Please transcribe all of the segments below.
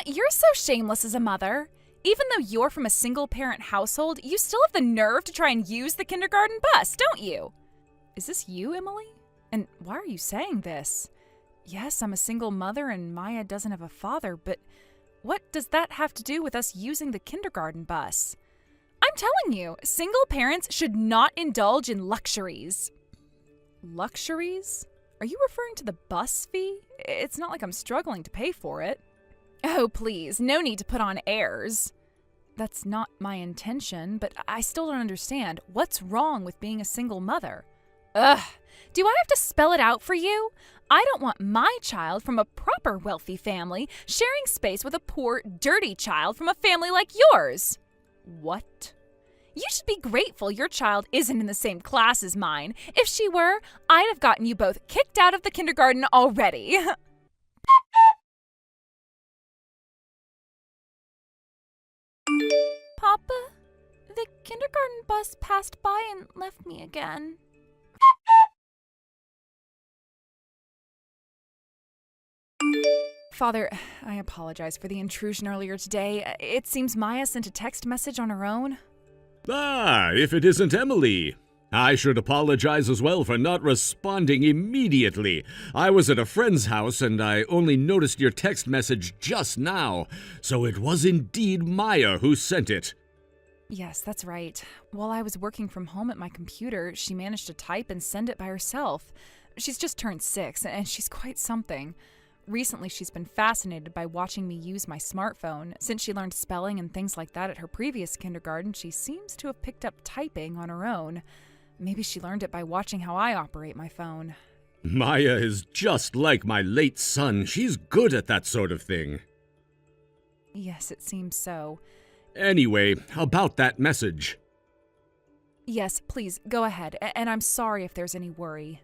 you're so shameless as a mother. Even though you're from a single-parent household, you still have the nerve to try and use the kindergarten bus, don't you? Is this you, Emily? And why are you saying this? Yes, I'm a single mother and Maya doesn't have a father, but what does that have to do with us using the kindergarten bus? I'm telling you, single parents should not indulge in luxuries. Luxuries? Are you referring to the bus fee? It's not like I'm struggling to pay for it. Oh, please, no need to put on airs. That's not my intention, but I still don't understand. What's wrong with being a single mother? Ugh, do I have to spell it out for you? I don't want my child from a proper wealthy family sharing space with a poor, dirty child from a family like yours. What? You should be grateful your child isn't in the same class as mine. If she were, I'd have gotten you both kicked out of the kindergarten already. Papa, the kindergarten bus passed by and left me again. Father, I apologize for the intrusion earlier today. It seems Maya sent a text message on her own. Ah, if it isn't Emily. I should apologize as well for not responding immediately. I was at a friend's house and I only noticed your text message just now, so it was indeed Maya who sent it. Yes, that's right. While I was working from home at my computer, she managed to type and send it by herself. She's just turned 6, and she's quite something. Recently, she's been fascinated by watching me use my smartphone. Since she learned spelling and things like that at her previous kindergarten, she seems to have picked up typing on her own. Maybe she learned it by watching how I operate my phone. Maya is just like my late son. She's good at that sort of thing. Yes, it seems so. Anyway, about that message. Yes, please, go ahead, and I'm sorry if there's any worry.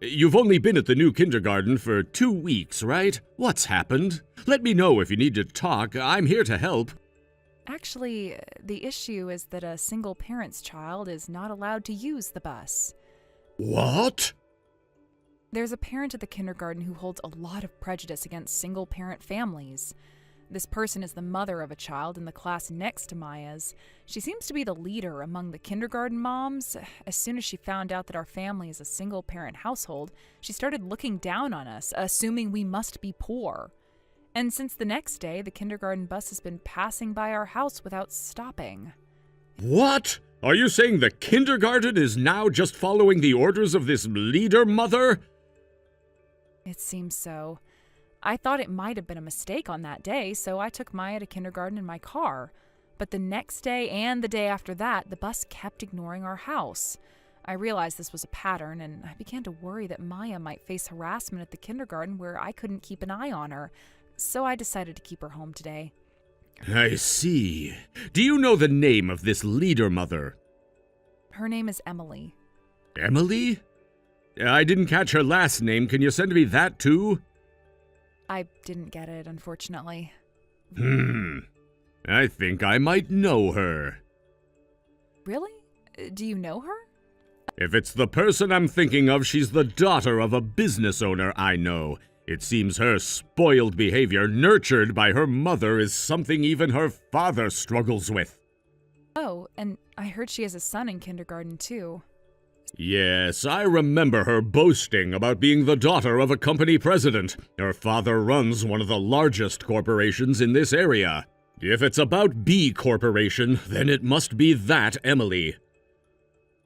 You've only been at the new kindergarten for 2 weeks, right? What's happened? Let me know if you need to talk. I'm here to help. Actually, the issue is that a single parent's child is not allowed to use the bus. What? There's a parent at the kindergarten who holds a lot of prejudice against single parent families. This person is the mother of a child in the class next to Maya's. She seems to be the leader among the kindergarten moms. As soon as she found out that our family is a single-parent household, she started looking down on us, assuming we must be poor. And since the next day, the kindergarten bus has been passing by our house without stopping. What? Are you saying the kindergarten is now just following the orders of this leader mother? It seems so. I thought it might have been a mistake on that day, so I took Maya to kindergarten in my car. But the next day and the day after that, the bus kept ignoring our house. I realized this was a pattern, and I began to worry that Maya might face harassment at the kindergarten where I couldn't keep an eye on her. So I decided to keep her home today. I see. Do you know the name of this leader mother? Her name is Emily. Emily? I didn't catch her last name. Can you send me that too? I didn't get it, unfortunately. I think I might know her. Really? Do you know her? If it's the person I'm thinking of, she's the daughter of a business owner I know. It seems her spoiled behavior, nurtured by her mother, is something even her father struggles with. Oh, and I heard she has a son in kindergarten, too. Yes, I remember her boasting about being the daughter of a company president. Her father runs one of the largest corporations in this area. If it's about B Corporation, then it must be that Emily.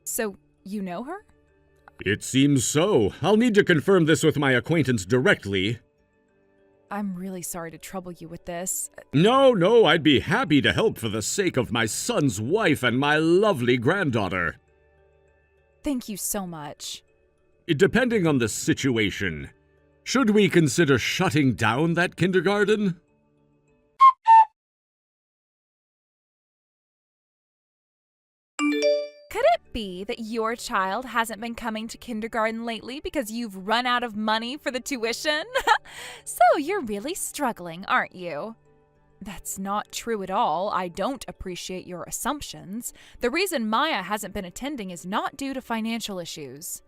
So, you know her? It seems so. I'll need to confirm this with my acquaintance directly. I'm really sorry to trouble you with this. No, I'd be happy to help for the sake of my son's wife and my lovely granddaughter. Thank you so much. Depending on the situation, should we consider shutting down that kindergarten? Could it be that your child hasn't been coming to kindergarten lately because you've run out of money for the tuition? So you're really struggling, aren't you? That's not true at all. I don't appreciate your assumptions. The reason Maya hasn't been attending is not due to financial issues.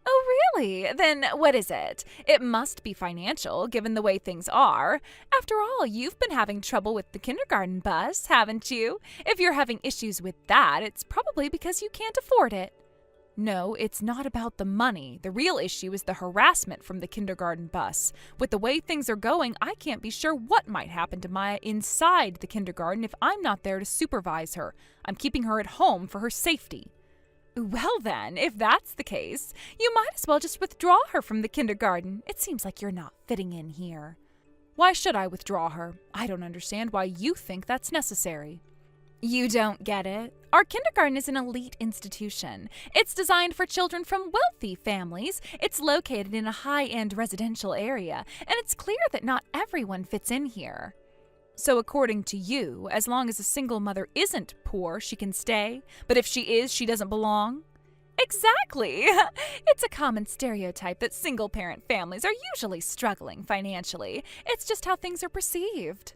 Oh, really? Then what is it? It must be financial, given the way things are. After all, you've been having trouble with the kindergarten bus, haven't you? If you're having issues with that, it's probably because you can't afford it. No, it's not about the money. The real issue is the harassment from the kindergarten bus. With the way things are going, I can't be sure what might happen to Maya inside the kindergarten if I'm not there to supervise her. I'm keeping her at home for her safety. Well then, if that's the case, you might as well just withdraw her from the kindergarten. It seems like you're not fitting in here. Why should I withdraw her? I don't understand why you think that's necessary. You don't get it. Our kindergarten is an elite institution. It's designed for children from wealthy families. It's located in a high-end residential area, and it's clear that not everyone fits in here. So according to you, as long as a single mother isn't poor, she can stay, but if she is, she doesn't belong? Exactly! It's a common stereotype that single-parent families are usually struggling financially. It's just how things are perceived.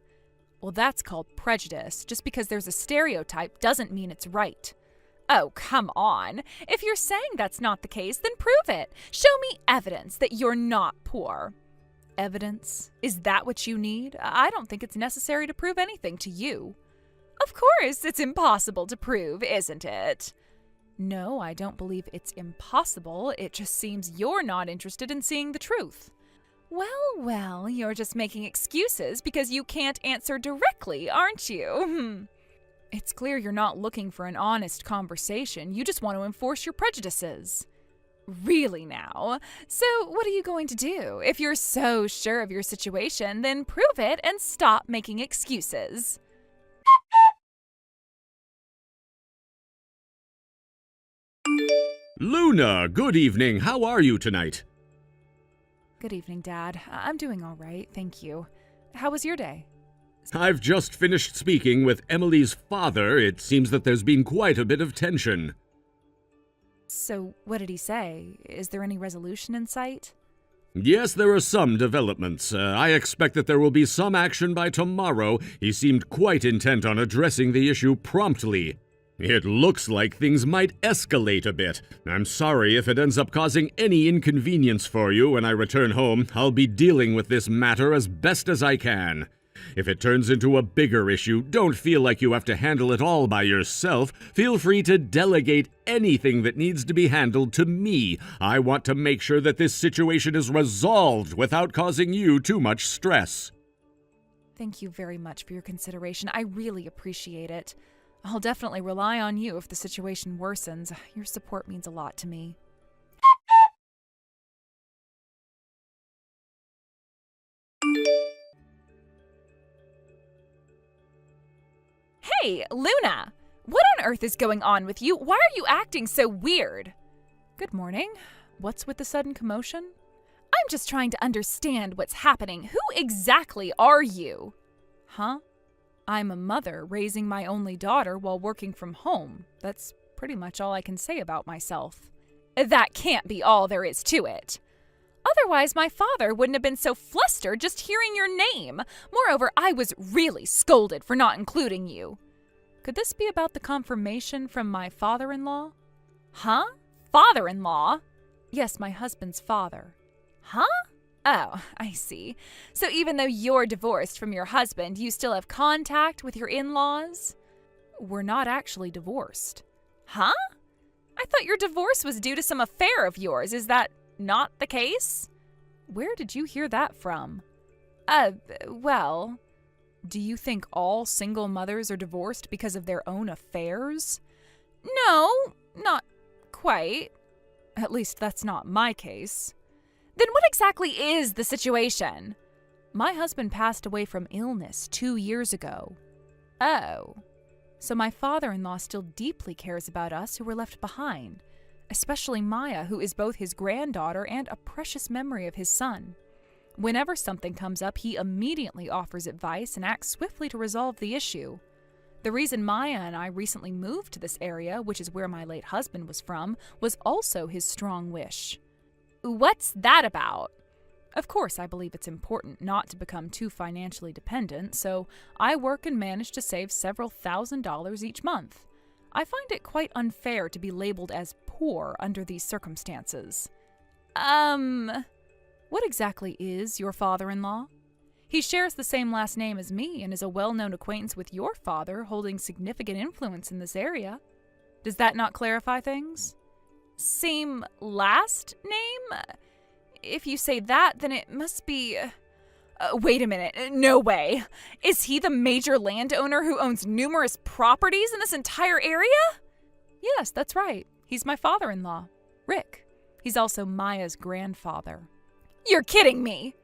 Well, that's called prejudice. Just because there's a stereotype doesn't mean it's right. Oh, come on. If you're saying that's not the case, then prove it. Show me evidence that you're not poor. Evidence? Is that what you need? I don't think it's necessary to prove anything to you. Of course, it's impossible to prove, isn't it? No, I don't believe it's impossible. It just seems you're not interested in seeing the truth. Well, you're just making excuses because you can't answer directly, aren't you? It's clear you're not looking for an honest conversation. You just want to enforce your prejudices. Really now? So what are you going to do? If you're so sure of your situation, then prove it and stop making excuses. Luna, good evening. How are you tonight? Good evening, Dad. I'm doing all right, thank you. How was your day? I've just finished speaking with Emily's father. It seems that there's been quite a bit of tension. So, what did he say? Is there any resolution in sight? Yes, there are some developments. I expect that there will be some action by tomorrow. He seemed quite intent on addressing the issue promptly. It looks like things might escalate a bit. I'm sorry if it ends up causing any inconvenience for you when I return home. I'll be dealing with this matter as best as I can. If it turns into a bigger issue, don't feel like you have to handle it all by yourself. Feel free to delegate anything that needs to be handled to me. I want to make sure that this situation is resolved without causing you too much stress. Thank you very much for your consideration. I really appreciate it. I'll definitely rely on you if the situation worsens. Your support means a lot to me. Hey, Luna! What on earth is going on with you? Why are you acting so weird? Good morning. What's with the sudden commotion? I'm just trying to understand what's happening. Who exactly are you? Huh? I'm a mother raising my only daughter while working from home. That's pretty much all I can say about myself. That can't be all there is to it. Otherwise, my father wouldn't have been so flustered just hearing your name. Moreover, I was really scolded for not including you. Could this be about the confirmation from my father-in-law? Huh? Father-in-law? Yes, my husband's father. Huh? Oh, I see. So even though you're divorced from your husband, you still have contact with your in-laws? We're not actually divorced. Huh? I thought your divorce was due to some affair of yours. Is that not the case? Where did you hear that from? Well, do you think all single mothers are divorced because of their own affairs? No, not quite. At least that's not my case. Then what exactly is the situation? My husband passed away from illness 2 years ago. Oh. So my father-in-law still deeply cares about us who were left behind, especially Maya, who is both his granddaughter and a precious memory of his son. Whenever something comes up, he immediately offers advice and acts swiftly to resolve the issue. The reason Maya and I recently moved to this area, which is where my late husband was from, was also his strong wish. What's that about? Of course, I believe it's important not to become too financially dependent, so I work and manage to save several $1,000s each month. I find it quite unfair to be labeled as poor under these circumstances. What exactly is your father-in-law? He shares the same last name as me and is a well-known acquaintance with your father, holding significant influence in this area. Does that not clarify things? Same last name? If you say that, then it must be... wait a minute. No way. Is he the major landowner who owns numerous properties in this entire area? Yes, that's right. He's my father-in-law, Rick. He's also Maya's grandfather. You're kidding me!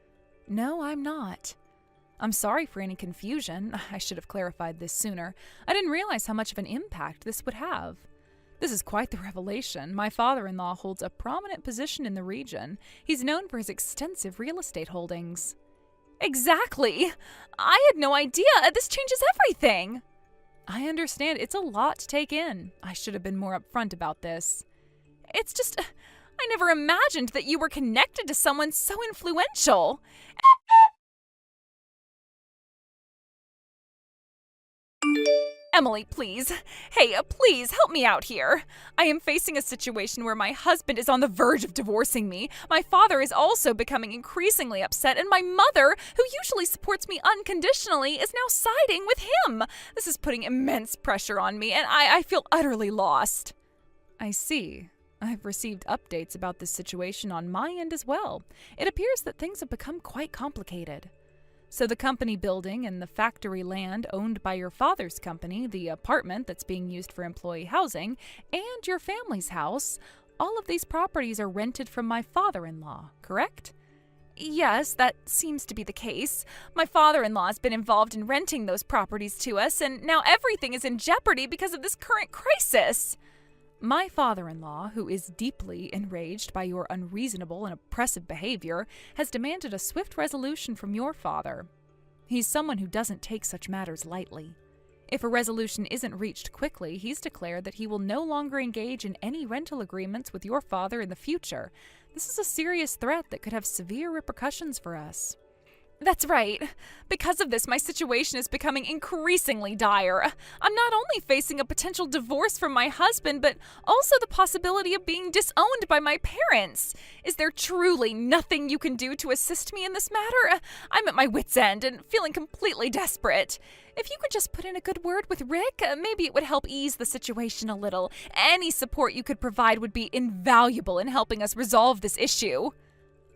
No, I'm not. I'm sorry for any confusion. I should have clarified this sooner. I didn't realize how much of an impact this would have. This is quite the revelation. My father-in-law holds a prominent position in the region. He's known for his extensive real estate holdings. Exactly! I had no idea. This changes everything. I understand. It's a lot to take in. I should have been more upfront about this. It's just... I never imagined that you were connected to someone so influential. Emily, please. Hey, please help me out here. I am facing a situation where my husband is on the verge of divorcing me. My father is also becoming increasingly upset, and my mother, who usually supports me unconditionally, is now siding with him. This is putting immense pressure on me, and I feel utterly lost. I see. I've received updates about this situation on my end as well. It appears that things have become quite complicated. So the company building and the factory land owned by your father's company, the apartment that's being used for employee housing, and your family's house, all of these properties are rented from my father-in-law, correct? Yes, that seems to be the case. My father-in-law has been involved in renting those properties to us, and now everything is in jeopardy because of this current crisis. My father-in-law, who is deeply enraged by your unreasonable and oppressive behavior, has demanded a swift resolution from your father. He's someone who doesn't take such matters lightly. If a resolution isn't reached quickly, he's declared that he will no longer engage in any rental agreements with your father in the future. This is a serious threat that could have severe repercussions for us. That's right. Because of this, my situation is becoming increasingly dire. I'm not only facing a potential divorce from my husband, but also the possibility of being disowned by my parents. Is there truly nothing you can do to assist me in this matter? I'm at my wit's end and feeling completely desperate. If you could just put in a good word with Rick, maybe it would help ease the situation a little. Any support you could provide would be invaluable in helping us resolve this issue.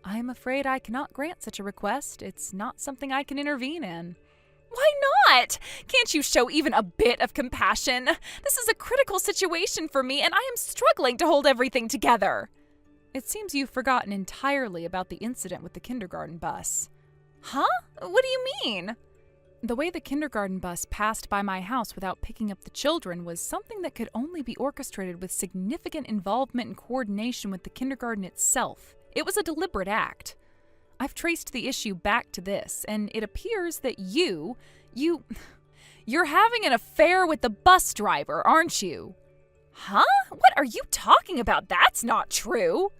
I'm afraid I cannot grant such a request. It's not something I can intervene in. Why not? Can't you show even a bit of compassion? This is a critical situation for me, and I am struggling to hold everything together. It seems you've forgotten entirely about the incident with the kindergarten bus. Huh? What do you mean? The way the kindergarten bus passed by my house without picking up the children was something that could only be orchestrated with significant involvement and coordination with the kindergarten itself. It was a deliberate act. I've traced the issue back to this, and it appears that you're having an affair with the bus driver, aren't you? Huh? What are you talking about? That's not true.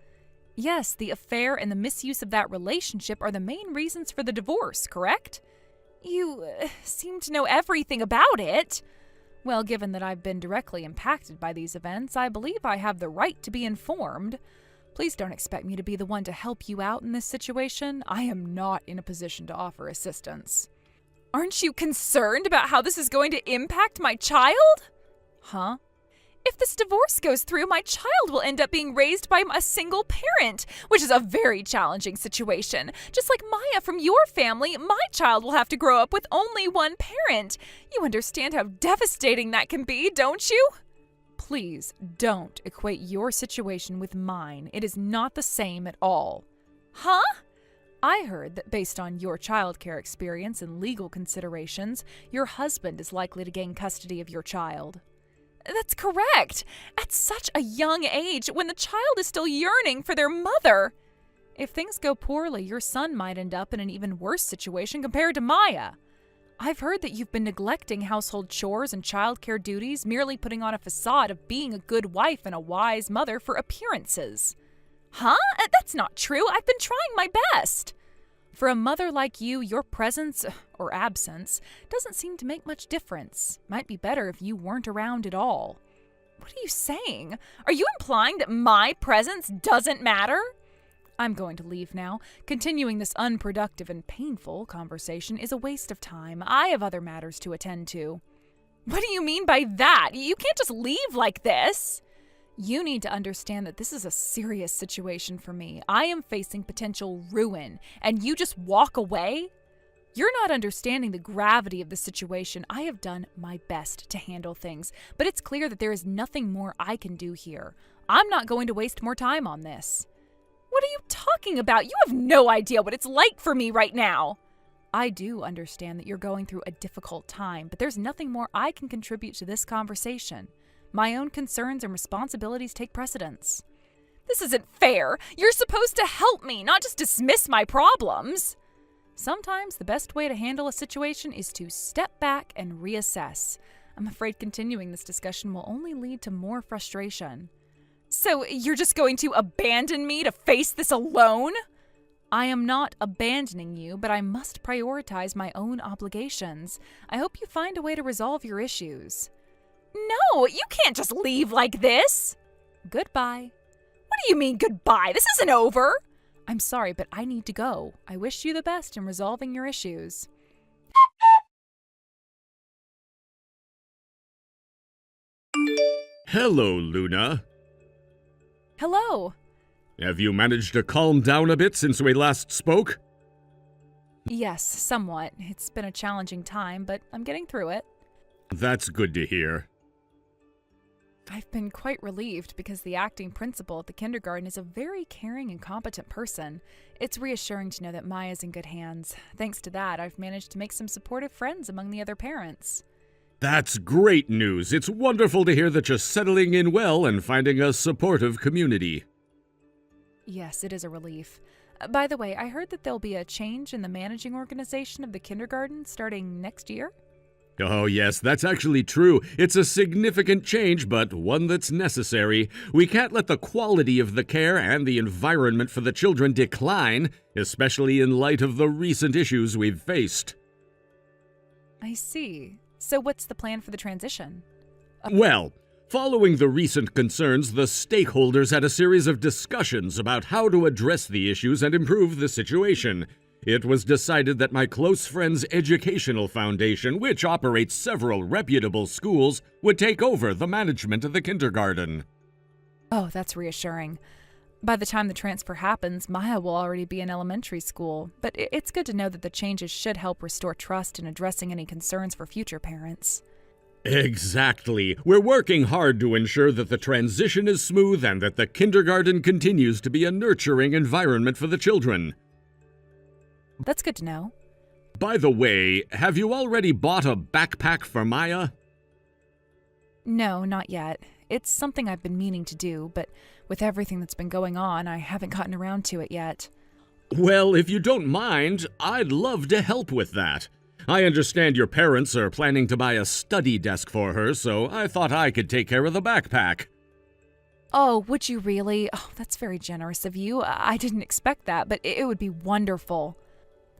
Yes, the affair and the misuse of that relationship are the main reasons for the divorce, correct? You seem to know everything about it. Well, given that I've been directly impacted by these events, I believe I have the right to be informed. Please don't expect me to be the one to help you out in this situation. I am not in a position to offer assistance. Aren't you concerned about how this is going to impact my child? Huh? If this divorce goes through, my child will end up being raised by a single parent, which is a very challenging situation. Just like Maya from your family, my child will have to grow up with only one parent. You understand how devastating that can be, don't you? Please don't equate your situation with mine. It is not the same at all. Huh? I heard that based on your childcare experience and legal considerations, your husband is likely to gain custody of your child. That's correct. At such a young age, when the child is still yearning for their mother. If things go poorly, your son might end up in an even worse situation compared to Maya. I've heard that you've been neglecting household chores and childcare duties, merely putting on a facade of being a good wife and a wise mother for appearances. Huh? That's not true. I've been trying my best. For a mother like you, your presence, or absence, doesn't seem to make much difference. Might be better if you weren't around at all. What are you saying? Are you implying that my presence doesn't matter? I'm going to leave now. Continuing this unproductive and painful conversation is a waste of time. I have other matters to attend to. What do you mean by that? You can't just leave like this. You need to understand that this is a serious situation for me. I am facing potential ruin, and you just walk away? You're not understanding the gravity of the situation. I have done my best to handle things, but it's clear that there is nothing more I can do here. I'm not going to waste more time on this. What are you talking about? You have no idea what it's like for me right now. I do understand that you're going through a difficult time, but there's nothing more I can contribute to this conversation. My own concerns and responsibilities take precedence. This isn't fair. You're supposed to help me, not just dismiss my problems. Sometimes the best way to handle a situation is to step back and reassess. I'm afraid continuing this discussion will only lead to more frustration. So you're just going to abandon me to face this alone? I am not abandoning you, but I must prioritize my own obligations. I hope you find a way to resolve your issues. No, you can't just leave like this. Goodbye. What do you mean goodbye? This isn't over. I'm sorry, but I need to go. I wish you the best in resolving your issues. Hello, Luna. Hello. Have you managed to calm down a bit since we last spoke? Yes, somewhat. It's been a challenging time, but I'm getting through it. That's good to hear. I've been quite relieved because the acting principal at the kindergarten is a very caring and competent person. It's reassuring to know that Maya's in good hands. Thanks to that, I've managed to make some supportive friends among the other parents. That's great news. It's wonderful to hear that you're settling in well and finding a supportive community. Yes, it is a relief. By the way, I heard that there'll be a change in the managing organization of the kindergarten starting next year? Oh yes, that's actually true. It's a significant change, but one that's necessary. We can't let the quality of the care and the environment for the children decline, especially in light of the recent issues we've faced. I see. So what's the plan for the transition? Well, following the recent concerns, the stakeholders had a series of discussions about how to address the issues and improve the situation. It was decided that my close friend's educational foundation, which operates several reputable schools, would take over the management of the kindergarten. Oh, that's reassuring. By the time the transfer happens, Maya will already be in elementary school, but it's good to know that the changes should help restore trust in addressing any concerns for future parents. Exactly. We're working hard to ensure that the transition is smooth and that the kindergarten continues to be a nurturing environment for the children. That's good to know. By the way, have you already bought a backpack for Maya? No, not yet. It's something I've been meaning to do, but with everything that's been going on, I haven't gotten around to it yet. Well, if you don't mind, I'd love to help with that. I understand your parents are planning to buy a study desk for her, so I thought I could take care of the backpack. Oh, would you really? Oh, that's very generous of you. I didn't expect that, but it would be wonderful.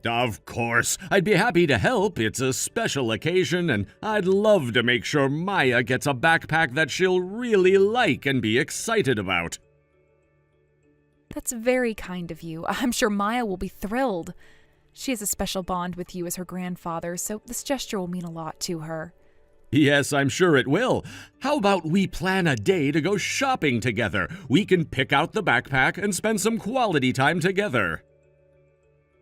Of course, I'd be happy to help. It's a special occasion, and I'd love to make sure Maya gets a backpack that she'll really like and be excited about. That's very kind of you. I'm sure Maya will be thrilled. She has a special bond with you as her grandfather, so this gesture will mean a lot to her. Yes, I'm sure it will. How about we plan a day to go shopping together? We can pick out the backpack and spend some quality time together.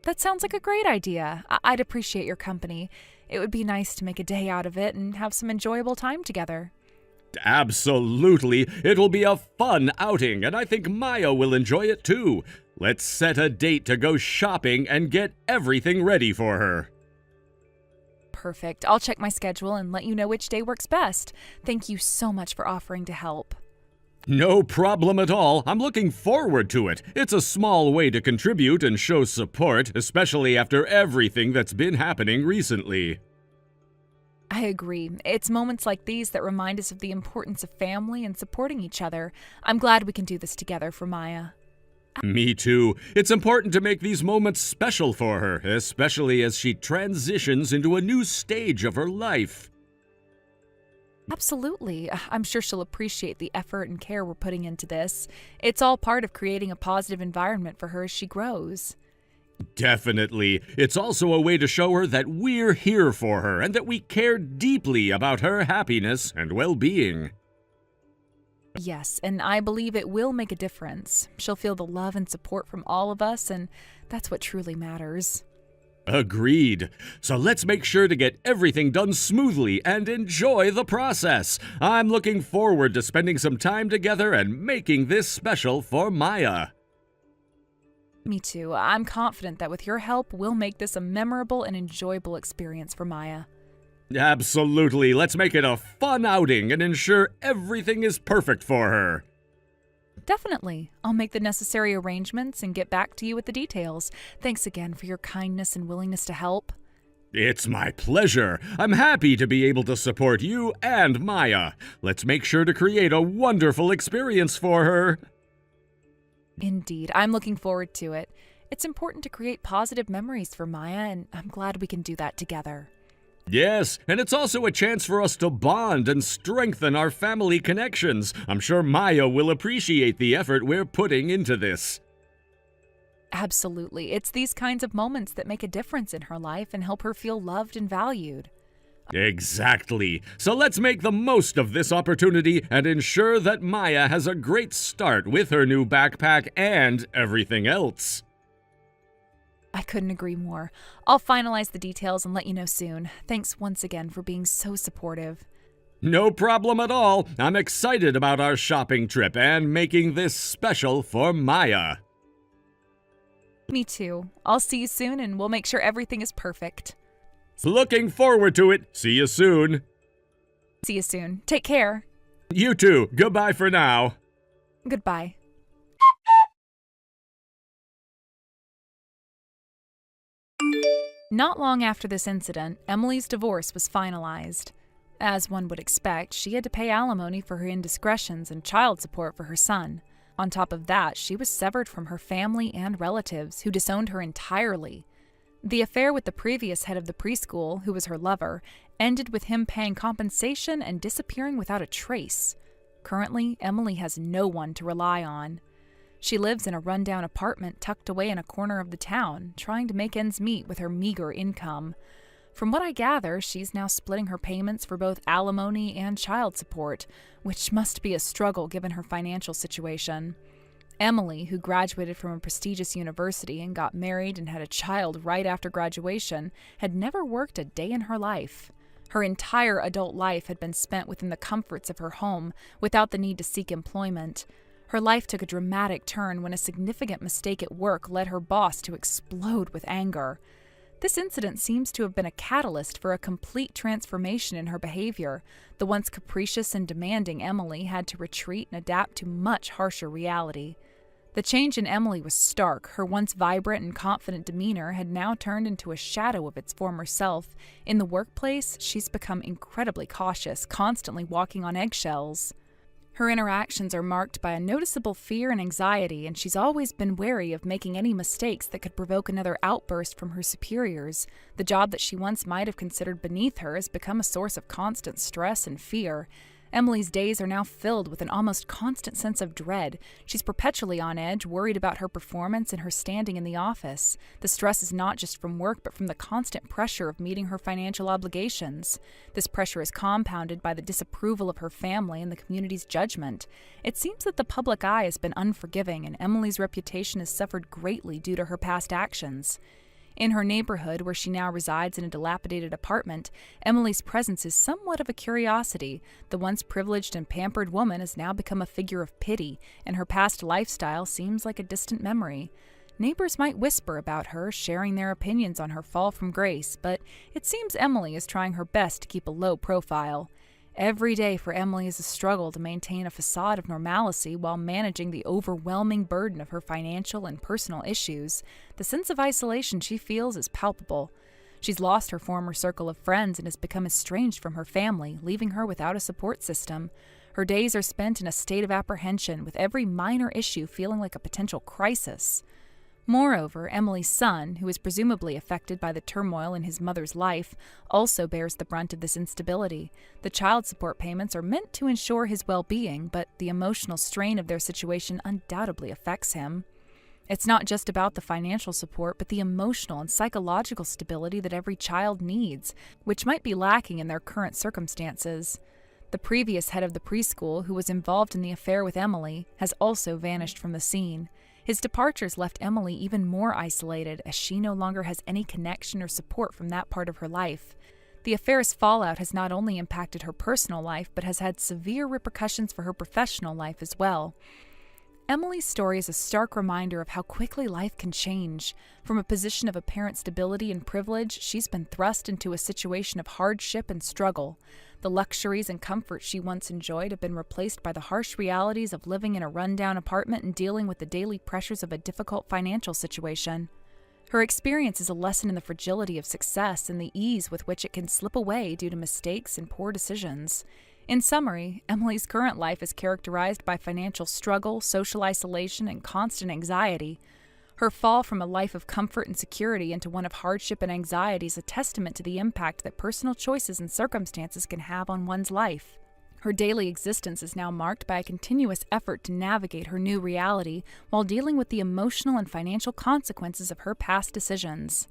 That sounds like a great idea. I'd appreciate your company. It would be nice to make a day out of it and have some enjoyable time together. Absolutely. It'll be a fun outing, and I think Maya will enjoy it too. Let's set a date to go shopping and get everything ready for her. Perfect. I'll check my schedule and let you know which day works best. Thank you so much for offering to help. No problem at all. I'm looking forward to it. It's a small way to contribute and show support, especially after everything that's been happening recently. I agree. It's moments like these that remind us of the importance of family and supporting each other. I'm glad we can do this together for Maya. Me too. It's important to make these moments special for her, especially as she transitions into a new stage of her life. Absolutely. I'm sure she'll appreciate the effort and care we're putting into this. It's all part of creating a positive environment for her as she grows. Definitely. It's also a way to show her that we're here for her and that we care deeply about her happiness and well-being. Yes, and I believe it will make a difference. She'll feel the love and support from all of us, and that's what truly matters. Agreed. So let's make sure to get everything done smoothly and enjoy the process. I'm looking forward to spending some time together and making this special for Maya. Me too. I'm confident that with your help, we'll make this a memorable and enjoyable experience for Maya. Absolutely. Let's make it a fun outing and ensure everything is perfect for her. Definitely. I'll make the necessary arrangements and get back to you with the details. Thanks again for your kindness and willingness to help. It's my pleasure. I'm happy to be able to support you and Maya. Let's make sure to create a wonderful experience for her. Indeed. I'm looking forward to it. It's important to create positive memories for Maya, and I'm glad we can do that together. Yes, and it's also a chance for us to bond and strengthen our family connections. I'm sure Maya will appreciate the effort we're putting into this. Absolutely. It's these kinds of moments that make a difference in her life and help her feel loved and valued. Exactly. So let's make the most of this opportunity and ensure that Maya has a great start with her new backpack and everything else. I couldn't agree more. I'll finalize the details and let you know soon. Thanks once again for being so supportive. No problem at all. I'm excited about our shopping trip and making this special for Maya. Me too. I'll see you soon and we'll make sure everything is perfect. Looking forward to it. See you soon. See you soon. Take care. You too. Goodbye for now. Goodbye. Not long after this incident, Emily's divorce was finalized. As one would expect, she had to pay alimony for her indiscretions and child support for her son. On top of that, she was severed from her family and relatives, who disowned her entirely. The affair with the previous head of the preschool, who was her lover, ended with him paying compensation and disappearing without a trace. Currently, Emily has no one to rely on. She lives in a rundown apartment tucked away in a corner of the town, trying to make ends meet with her meager income. From what I gather, she's now splitting her payments for both alimony and child support, which must be a struggle given her financial situation. Emily, who graduated from a prestigious university and got married and had a child right after graduation, had never worked a day in her life. Her entire adult life had been spent within the comforts of her home, without the need to seek employment. Her life took a dramatic turn when a significant mistake at work led her boss to explode with anger. This incident seems to have been a catalyst for a complete transformation in her behavior. The once capricious and demanding Emily had to retreat and adapt to much harsher reality. The change in Emily was stark. Her once vibrant and confident demeanor had now turned into a shadow of its former self. In the workplace, she's become incredibly cautious, constantly walking on eggshells. Her interactions are marked by a noticeable fear and anxiety, and she's always been wary of making any mistakes that could provoke another outburst from her superiors. The job that she once might have considered beneath her has become a source of constant stress and fear. Emily's days are now filled with an almost constant sense of dread. She's perpetually on edge, worried about her performance and her standing in the office. The stress is not just from work, but from the constant pressure of meeting her financial obligations. This pressure is compounded by the disapproval of her family and the community's judgment. It seems that the public eye has been unforgiving, and Emily's reputation has suffered greatly due to her past actions. In her neighborhood, where she now resides in a dilapidated apartment, Emily's presence is somewhat of a curiosity. The once privileged and pampered woman has now become a figure of pity, and her past lifestyle seems like a distant memory. Neighbors might whisper about her, sharing their opinions on her fall from grace, but it seems Emily is trying her best to keep a low profile. Every day for Emily is a struggle to maintain a facade of normalcy while managing the overwhelming burden of her financial and personal issues. The sense of isolation she feels is palpable. She's lost her former circle of friends and has become estranged from her family, leaving her without a support system. Her days are spent in a state of apprehension, with every minor issue feeling like a potential crisis. Moreover, Emily's son, who is presumably affected by the turmoil in his mother's life, also bears the brunt of this instability. The child support payments are meant to ensure his well-being, but the emotional strain of their situation undoubtedly affects him. It's not just about the financial support, but the emotional and psychological stability that every child needs, which might be lacking in their current circumstances. The previous head of the preschool, who was involved in the affair with Emily, has also vanished from the scene. His departures left Emily even more isolated, as she no longer has any connection or support from that part of her life. The affair's fallout has not only impacted her personal life, but has had severe repercussions for her professional life as well. Emily's story is a stark reminder of how quickly life can change. From a position of apparent stability and privilege, she's been thrust into a situation of hardship and struggle. The luxuries and comforts she once enjoyed have been replaced by the harsh realities of living in a rundown apartment and dealing with the daily pressures of a difficult financial situation. Her experience is a lesson in the fragility of success and the ease with which it can slip away due to mistakes and poor decisions. In summary, Emily's current life is characterized by financial struggle, social isolation, and constant anxiety. Her fall from a life of comfort and security into one of hardship and anxiety is a testament to the impact that personal choices and circumstances can have on one's life. Her daily existence is now marked by a continuous effort to navigate her new reality while dealing with the emotional and financial consequences of her past decisions.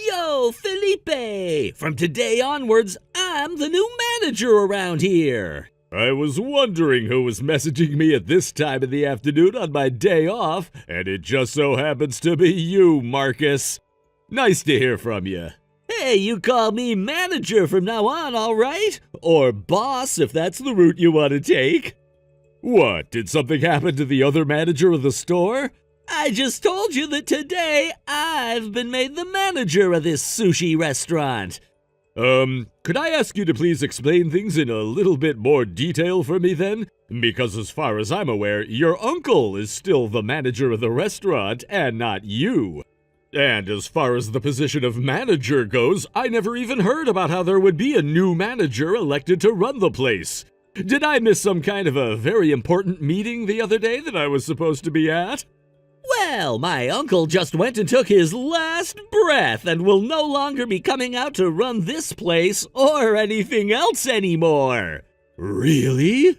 Yo, Felipe! From today onwards, I'm the new manager around here. I was wondering who was messaging me at this time of the afternoon on my day off, and it just so happens to be you, Marcus. Nice to hear from you. Hey, you call me manager from now on, all right? Or boss, if that's the route you want to take. What, did something happen to the other manager of the store? I just told you that today I've been made the manager of this sushi restaurant. Could I ask you to please explain things in a little bit more detail for me then? Because as far as I'm aware, your uncle is still the manager of the restaurant and not you. And as far as the position of manager goes, I never even heard about how there would be a new manager elected to run the place. Did I miss some kind of a very important meeting the other day that I was supposed to be at? Well, my uncle just went and took his last breath and will no longer be coming out to run this place or anything else anymore. Really?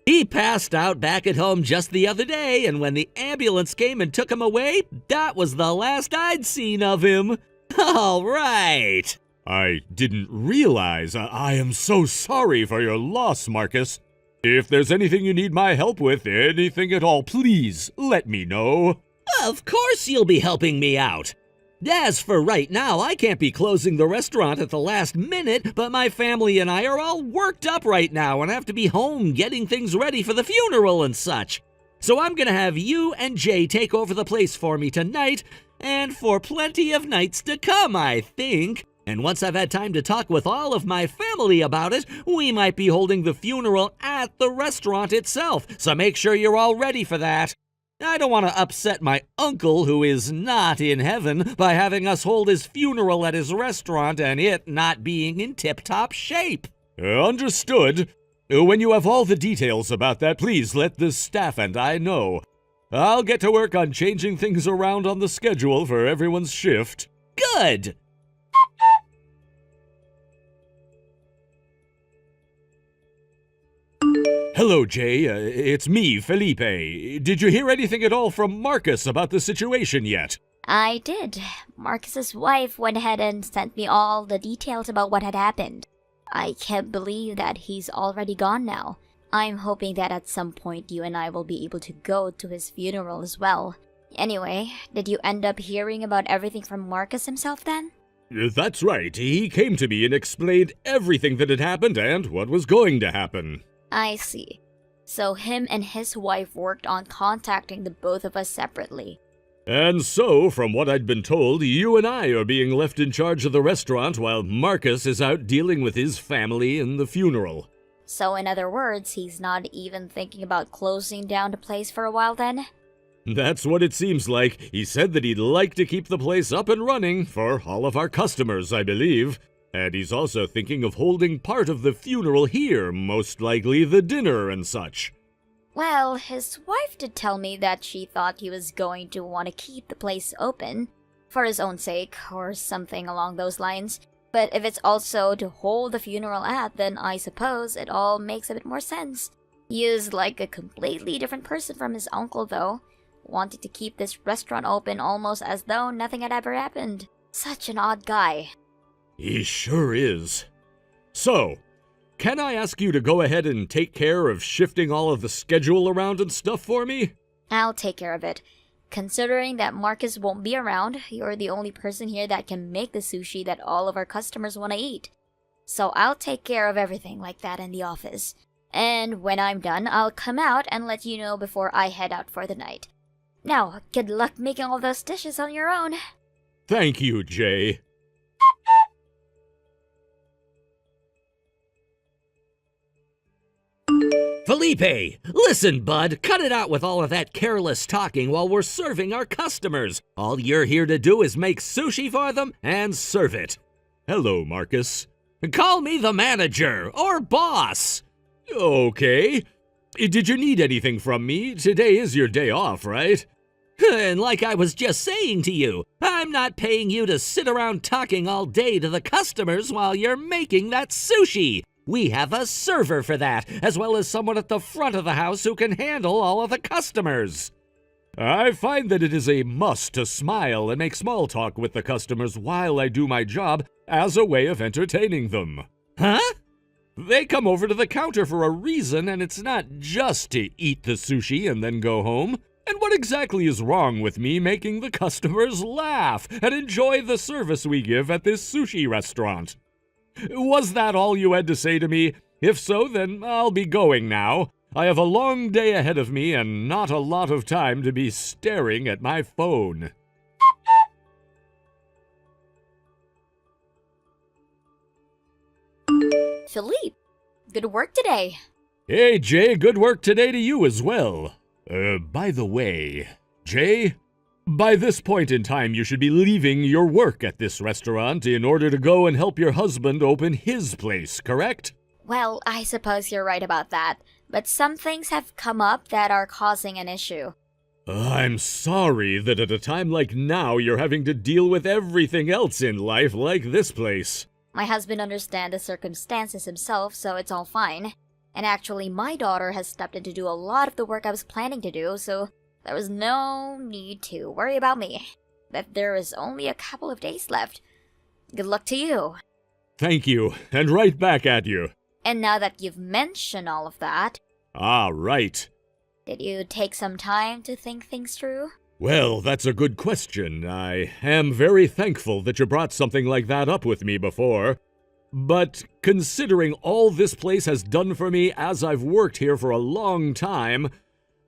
He passed out back at home just the other day, and when the ambulance came and took him away, that was the last I'd seen of him. All right. I didn't realize. I am so sorry for your loss, Marcus. If there's anything you need my help with, anything at all, please let me know. Of course you'll be helping me out. As for right now, I can't be closing the restaurant at the last minute, but my family and I are all worked up right now and have to be home getting things ready for the funeral and such. So I'm gonna have you and Jay take over the place for me tonight, and for plenty of nights to come, I think. And once I've had time to talk with all of my family about it, we might be holding the funeral at the restaurant itself, so make sure you're all ready for that. I don't want to upset my uncle, who is not in heaven, by having us hold his funeral at his restaurant and it not being in tip-top shape. Understood. When you have all the details about that, please let the staff and I know. I'll get to work on changing things around on the schedule for everyone's shift. Good! Hello, Jay. It's me, Felipe. Did you hear anything at all from Marcus about the situation yet? I did. Marcus's wife went ahead and sent me all the details about what had happened. I can't believe that he's already gone now. I'm hoping that at some point you and I will be able to go to his funeral as well. Anyway, did you end up hearing about everything from Marcus himself then? That's right. He came to me and explained everything that had happened and what was going to happen. I see. So him and his wife worked on contacting the both of us separately. And so, from what I'd been told, you and I are being left in charge of the restaurant while Marcus is out dealing with his family and the funeral. So in other words, he's not even thinking about closing down the place for a while then? That's what it seems like. He said that he'd like to keep the place up and running for all of our customers, I believe. And he's also thinking of holding part of the funeral here, most likely the dinner and such. Well, his wife did tell me that she thought he was going to want to keep the place open for his own sake, or something along those lines. But if it's also to hold the funeral at, then I suppose it all makes a bit more sense. He is like a completely different person from his uncle, though, wanting to keep this restaurant open almost as though nothing had ever happened. Such an odd guy. He sure is. So, can I ask you to go ahead and take care of shifting all of the schedule around and stuff for me? I'll take care of it. Considering that Marcus won't be around, you're the only person here that can make the sushi that all of our customers want to eat. So I'll take care of everything like that in the office. And when I'm done, I'll come out and let you know before I head out for the night. Now, good luck making all those dishes on your own. Thank you, Jay. Felipe, listen, bud, cut it out with all of that careless talking while we're serving our customers. All you're here to do is make sushi for them and serve it. Hello, Marcus. Call me the manager or boss. Okay. Did you need anything from me? Today is your day off, right? And like I was just saying to you, I'm not paying you to sit around talking all day to the customers while you're making that sushi. We have a server for that, as well as someone at the front of the house who can handle all of the customers. I find that it is a must to smile and make small talk with the customers while I do my job as a way of entertaining them. Huh? They come over to the counter for a reason, and it's not just to eat the sushi and then go home. And what exactly is wrong with me making the customers laugh and enjoy the service we give at this sushi restaurant? Was that all you had to say to me? If so, then I'll be going now. I have a long day ahead of me and not a lot of time to be staring at my phone. Philippe, good work today. Hey, Jay, good work today to you as well. By the way, Jay, by this point in time, you should be leaving your work at this restaurant in order to go and help your husband open his place, correct? Well, I suppose you're right about that, but some things have come up that are causing an issue. I'm sorry that at a time like now you're having to deal with everything else in life like this place. My husband understands the circumstances himself, so it's all fine. And actually, my daughter has stepped in to do a lot of the work I was planning to do, so there was no need to worry about me. But there is only a couple of days left. Good luck to you. Thank you, and right back at you. And now that you've mentioned all of that, Right. did you take some time to think things through? Well, that's a good question. I am very thankful that you brought something like that up with me before. But considering all this place has done for me as I've worked here for a long time,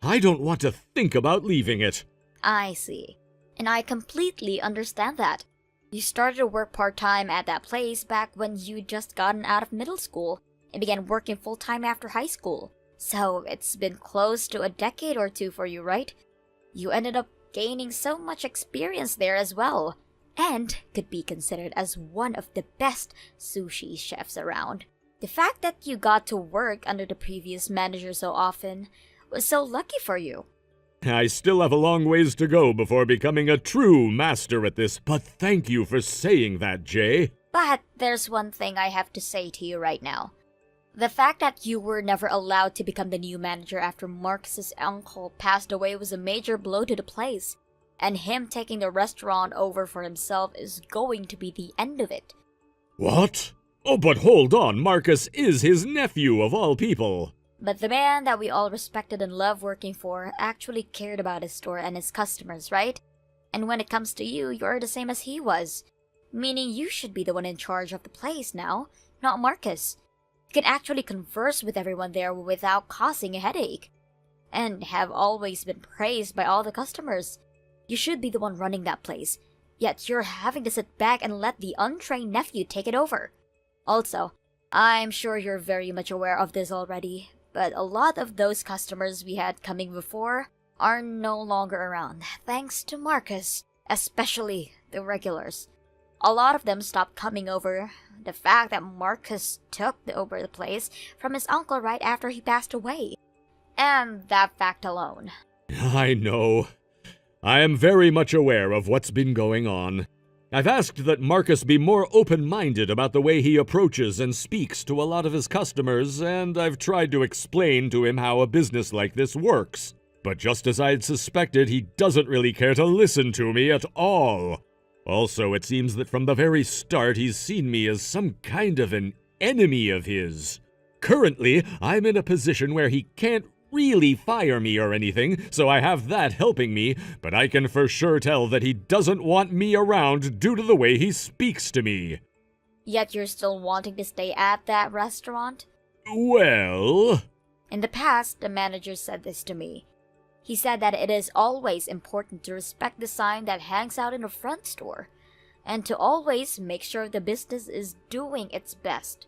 I don't want to think about leaving it. I see. And I completely understand that. You started to work part-time at that place back when you'd just gotten out of middle school and began working full-time after high school. So it's been close to a decade or two for you, right? You ended up gaining so much experience there as well, and could be considered as one of the best sushi chefs around. The fact that you got to work under the previous manager so often was so lucky for you. I still have a long ways to go before becoming a true master at this, but thank you for saying that, Jay. But there's one thing I have to say to you right now. The fact that you were never allowed to become the new manager after Marcus's uncle passed away was a major blow to the place, and him taking the restaurant over for himself is going to be the end of it. What? Oh, but hold on, Marcus is his nephew of all people. But the man that we all respected and loved working for actually cared about his store and his customers, right? And when it comes to you, you're the same as he was. Meaning you should be the one in charge of the place now, not Marcus. You can actually converse with everyone there without causing a headache. And have always been praised by all the customers. You should be the one running that place. Yet you're having to sit back and let the untrained nephew take it over. Also, I'm sure you're very much aware of this already, but a lot of those customers we had coming before are no longer around, thanks to Marcus, especially the regulars. A lot of them stopped coming over. The fact that Marcus took over the place from his uncle right after he passed away. And that fact alone. I know. I am very much aware of what's been going on. I've asked that Marcus be more open-minded about the way he approaches and speaks to a lot of his customers, and I've tried to explain to him how a business like this works. But just as I'd suspected, he doesn't really care to listen to me at all. Also, it seems that from the very start he's seen me as some kind of an enemy of his. Currently, I'm in a position where he can't really fire me or anything, so I have that helping me, but I can for sure tell that he doesn't want me around due to the way he speaks to me. Yet you're still wanting to stay at that restaurant? Well... In the past, the manager said this to me. He said that it is always important to respect the sign that hangs out in the front store, and to always make sure the business is doing its best.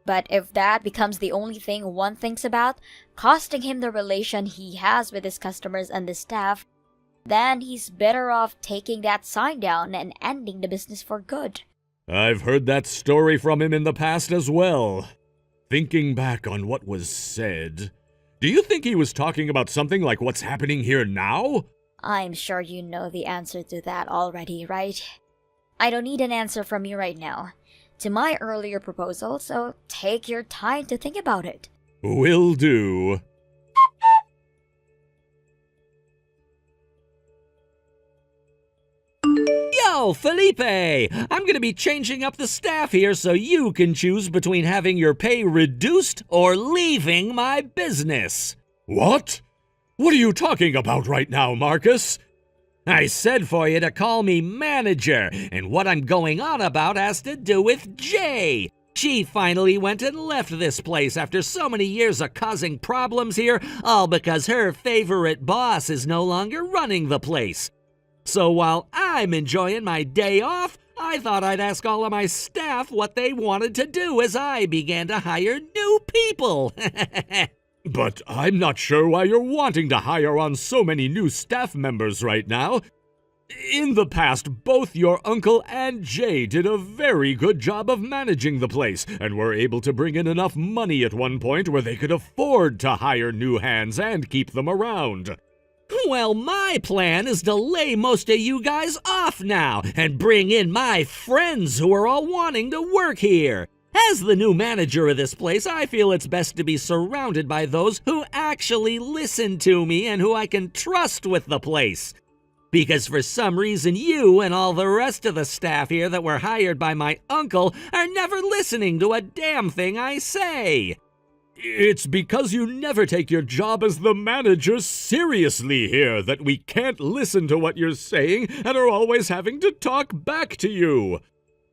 But if that becomes the only thing one thinks about, costing him the relation he has with his customers and the staff, then he's better off taking that sign down and ending the business for good. I've heard that story from him in the past as well. Thinking back on what was said, do you think he was talking about something like what's happening here now? I'm sure you know the answer to that already, right? I don't need an answer from you right now to my earlier proposal, so take your time to think about it. Will do. Yo, Felipe! I'm gonna be changing up the staff here so you can choose between having your pay reduced or leaving my business. What? What are you talking about right now, Marcus? I said for you to call me manager, and what I'm going on about has to do with Jay. She finally went and left this place after so many years of causing problems here, all because her favorite boss is no longer running the place. So while I'm enjoying my day off, I thought I'd ask all of my staff what they wanted to do as I began to hire new people. But I'm not sure why you're wanting to hire on so many new staff members right now. In the past, both your uncle and Jay did a very good job of managing the place, and were able to bring in enough money at one point where they could afford to hire new hands and keep them around. Well, my plan is to lay most of you guys off now and bring in my friends who are all wanting to work here. As the new manager of this place, I feel it's best to be surrounded by those who actually listen to me and who I can trust with the place. Because for some reason you and all the rest of the staff here that were hired by my uncle are never listening to a damn thing I say. It's because you never take your job as the manager seriously here that we can't listen to what you're saying and are always having to talk back to you.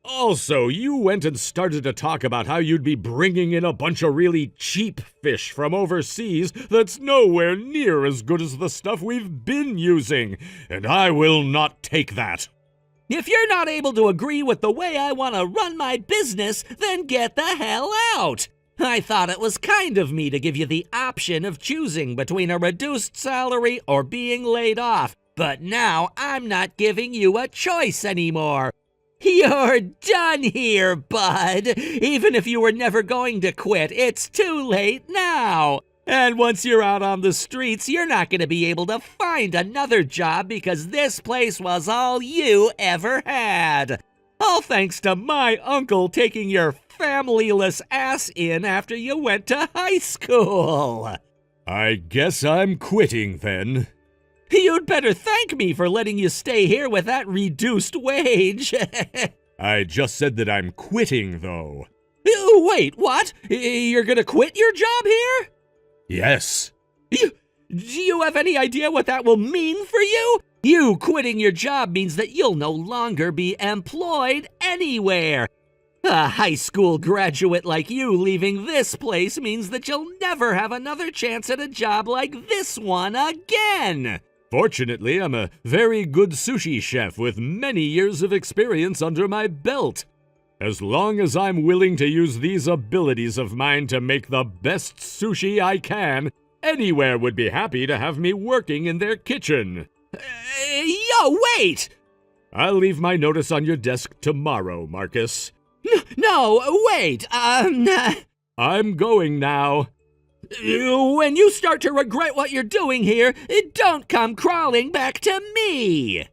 Also, you went and started to talk about how you'd be bringing in a bunch of really cheap fish from overseas that's nowhere near as good as the stuff we've been using, and I will not take that. If you're not able to agree with the way I want to run my business, then get the hell out. I thought it was kind of me to give you the option of choosing between a reduced salary or being laid off, but now I'm not giving you a choice anymore. You're done here, bud. Even if you were never going to quit, it's too late now. And once you're out on the streets, you're not going to be able to find another job because this place was all you ever had. All thanks to my uncle taking your familyless ass in after you went to high school. I guess I'm quitting then. You'd better thank me for letting you stay here with that reduced wage. I just said that I'm quitting, though. Wait, what? You're gonna quit your job here? Yes. Do you have any idea what that will mean for you? You quitting your job means that you'll no longer be employed anywhere. A high school graduate like you leaving this place means that you'll never have another chance at a job like this one again. Fortunately, I'm a very good sushi chef with many years of experience under my belt. As long as I'm willing to use these abilities of mine to make the best sushi I can, anywhere would be happy to have me working in their kitchen. Yo, wait! I'll leave my notice on your desk tomorrow, Marcus. No, wait, I'm going now. When you start to regret what you're doing here, don't come crawling back to me!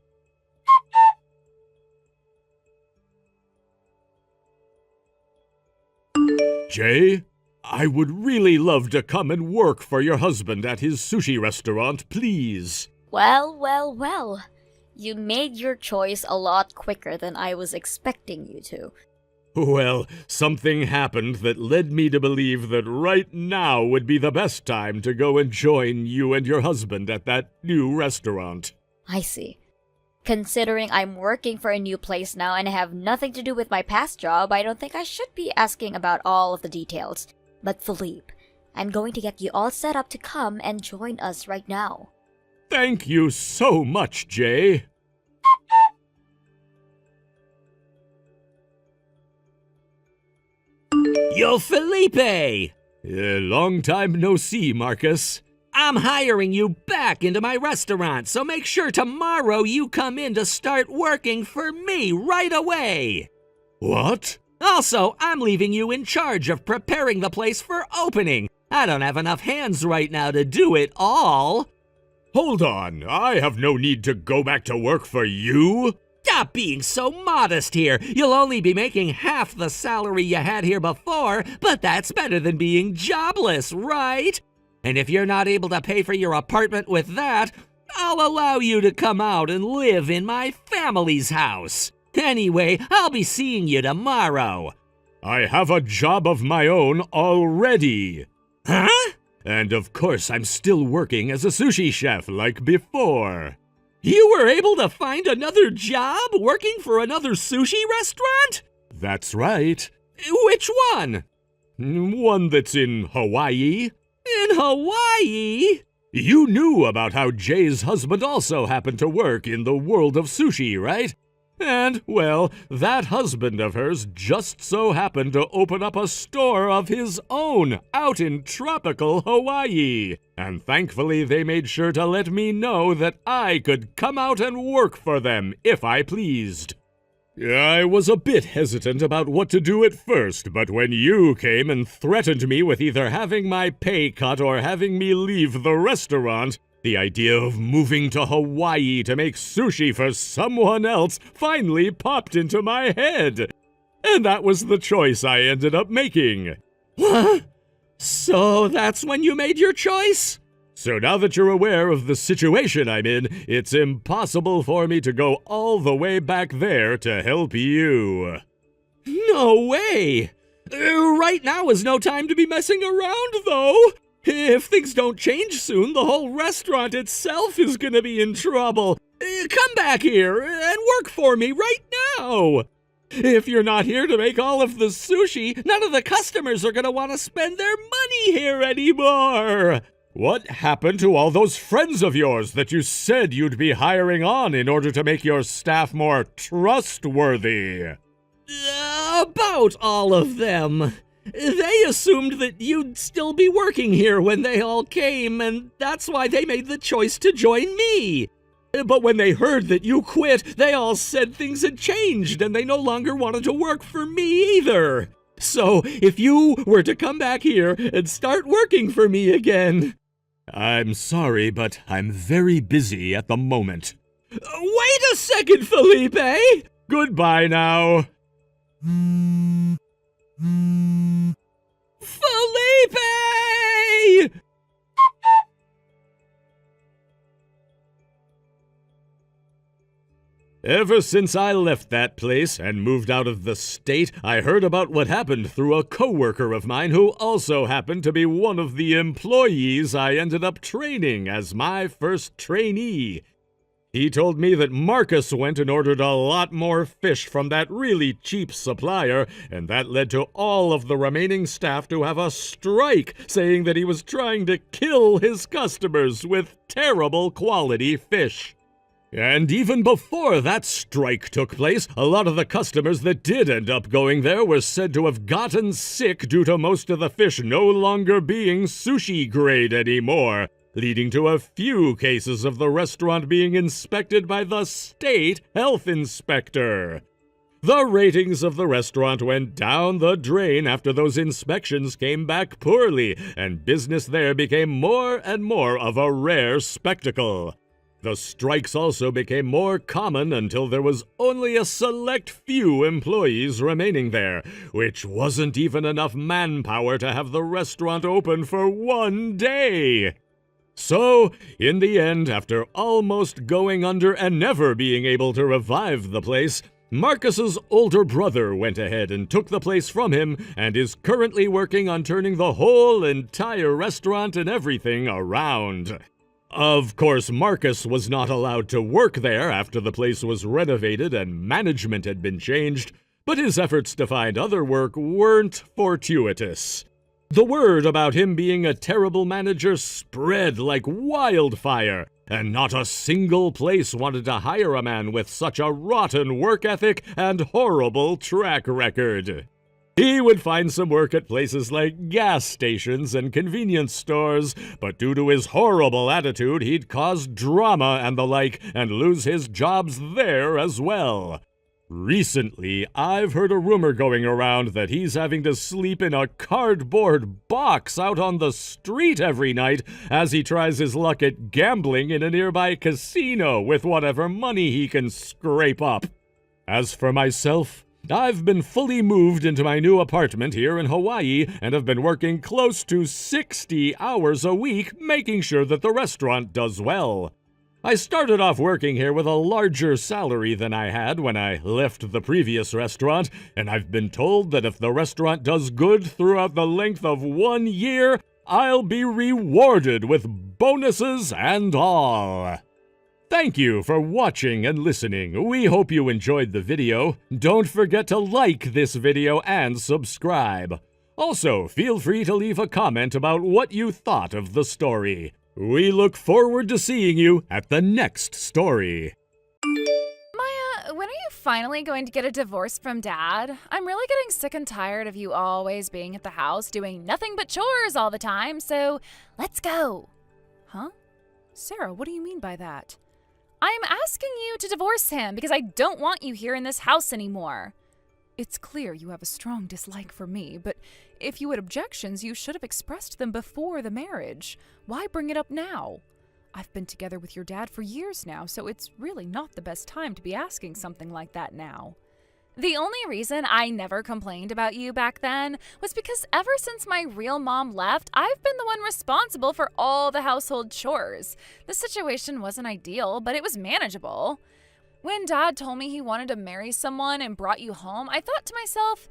Jay, I would really love to come and work for your husband at his sushi restaurant, please. Well. You made your choice a lot quicker than I was expecting you to. Well, something happened that led me to believe that right now would be the best time to go and join you and your husband at that new restaurant. I see. Considering I'm working for a new place now and have nothing to do with my past job, I don't think I should be asking about all of the details. But Philippe, I'm going to get you all set up to come and join us right now. Thank you so much, Jay. Yo, Felipe! Long time no see, Marcus. I'm hiring you back into my restaurant, so make sure tomorrow you come in to start working for me right away. What? Also, I'm leaving you in charge of preparing the place for opening. I don't have enough hands right now to do it all. Hold on, I have no need to go back to work for you. Stop being so modest here. You'll only be making half the salary you had here before, but that's better than being jobless, right? And if you're not able to pay for your apartment with that, I'll allow you to come out and live in my family's house. Anyway, I'll be seeing you tomorrow. I have a job of my own already. Huh? And of course, I'm still working as a sushi chef like before. You were able to find another job working for another sushi restaurant? That's right. Which one? One that's in Hawaii. In Hawaii? You knew about how Jay's husband also happened to work in the world of sushi, right? And, well, that husband of hers just so happened to open up a store of his own out in tropical Hawaii. And thankfully they made sure to let me know that I could come out and work for them if I pleased. I was a bit hesitant about what to do at first, but when you came and threatened me with either having my pay cut or having me leave the restaurant, the idea of moving to Hawaii to make sushi for someone else finally popped into my head. And that was the choice I ended up making. What? So that's when you made your choice? So now that you're aware of the situation I'm in, it's impossible for me to go all the way back there to help you. No way! Right now is no time to be messing around, though. If things don't change soon, the whole restaurant itself is gonna be in trouble. Come back here and work for me right now. If you're not here to make all of the sushi, none of the customers are gonna want to spend their money here anymore. What happened to all those friends of yours that you said you'd be hiring on in order to make your staff more trustworthy? About all of them. They assumed that you'd still be working here when they all came, and that's why they made the choice to join me. But when they heard that you quit, they all said things had changed and they no longer wanted to work for me either. So if you were to come back here and start working for me again... I'm sorry, but I'm very busy at the moment. Wait a second, Felipe! Goodbye now. Felipe! Ever since I left that place and moved out of the state, I heard about what happened through a coworker of mine who also happened to be one of the employees I ended up training as my first trainee. He told me that Marcus went and ordered a lot more fish from that really cheap supplier, and that led to all of the remaining staff to have a strike, saying that he was trying to kill his customers with terrible quality fish. And even before that strike took place, a lot of the customers that did end up going there were said to have gotten sick due to most of the fish no longer being sushi grade anymore, leading to a few cases of the restaurant being inspected by the state health inspector. The ratings of the restaurant went down the drain after those inspections came back poorly, and business there became more and more of a rare spectacle. The strikes also became more common until there was only a select few employees remaining there, which wasn't even enough manpower to have the restaurant open for one day. So, in the end, after almost going under and never being able to revive the place, Marcus's older brother went ahead and took the place from him and is currently working on turning the whole entire restaurant and everything around. Of course, Marcus was not allowed to work there after the place was renovated and management had been changed, but his efforts to find other work weren't fortuitous. The word about him being a terrible manager spread like wildfire, and not a single place wanted to hire a man with such a rotten work ethic and horrible track record. He would find some work at places like gas stations and convenience stores, but due to his horrible attitude, he'd cause drama and the like and lose his jobs there as well. Recently, I've heard a rumor going around that he's having to sleep in a cardboard box out on the street every night as he tries his luck at gambling in a nearby casino with whatever money he can scrape up. As for myself, I've been fully moved into my new apartment here in Hawaii and have been working close to 60 hours a week making sure that the restaurant does well. I started off working here with a larger salary than I had when I left the previous restaurant, and I've been told that if the restaurant does good throughout the length of 1 year, I'll be rewarded with bonuses and all. Thank you for watching and listening. We hope you enjoyed the video. Don't forget to like this video and subscribe. Also, feel free to leave a comment about what you thought of the story. We look forward to seeing you at the next story. Maya, when are you finally going to get a divorce from Dad? I'm really getting sick and tired of you always being at the house doing nothing but chores all the time, so let's go. Huh? Sarah, what do you mean by that? I'm asking you to divorce him because I don't want you here in this house anymore. It's clear you have a strong dislike for me, but if you had objections, you should have expressed them before the marriage. Why bring it up now? I've been together with your dad for years now, so it's really not the best time to be asking something like that now. The only reason I never complained about you back then was because ever since my real mom left, I've been the one responsible for all the household chores. The situation wasn't ideal, but it was manageable. When Dad told me he wanted to marry someone and brought you home, I thought to myself,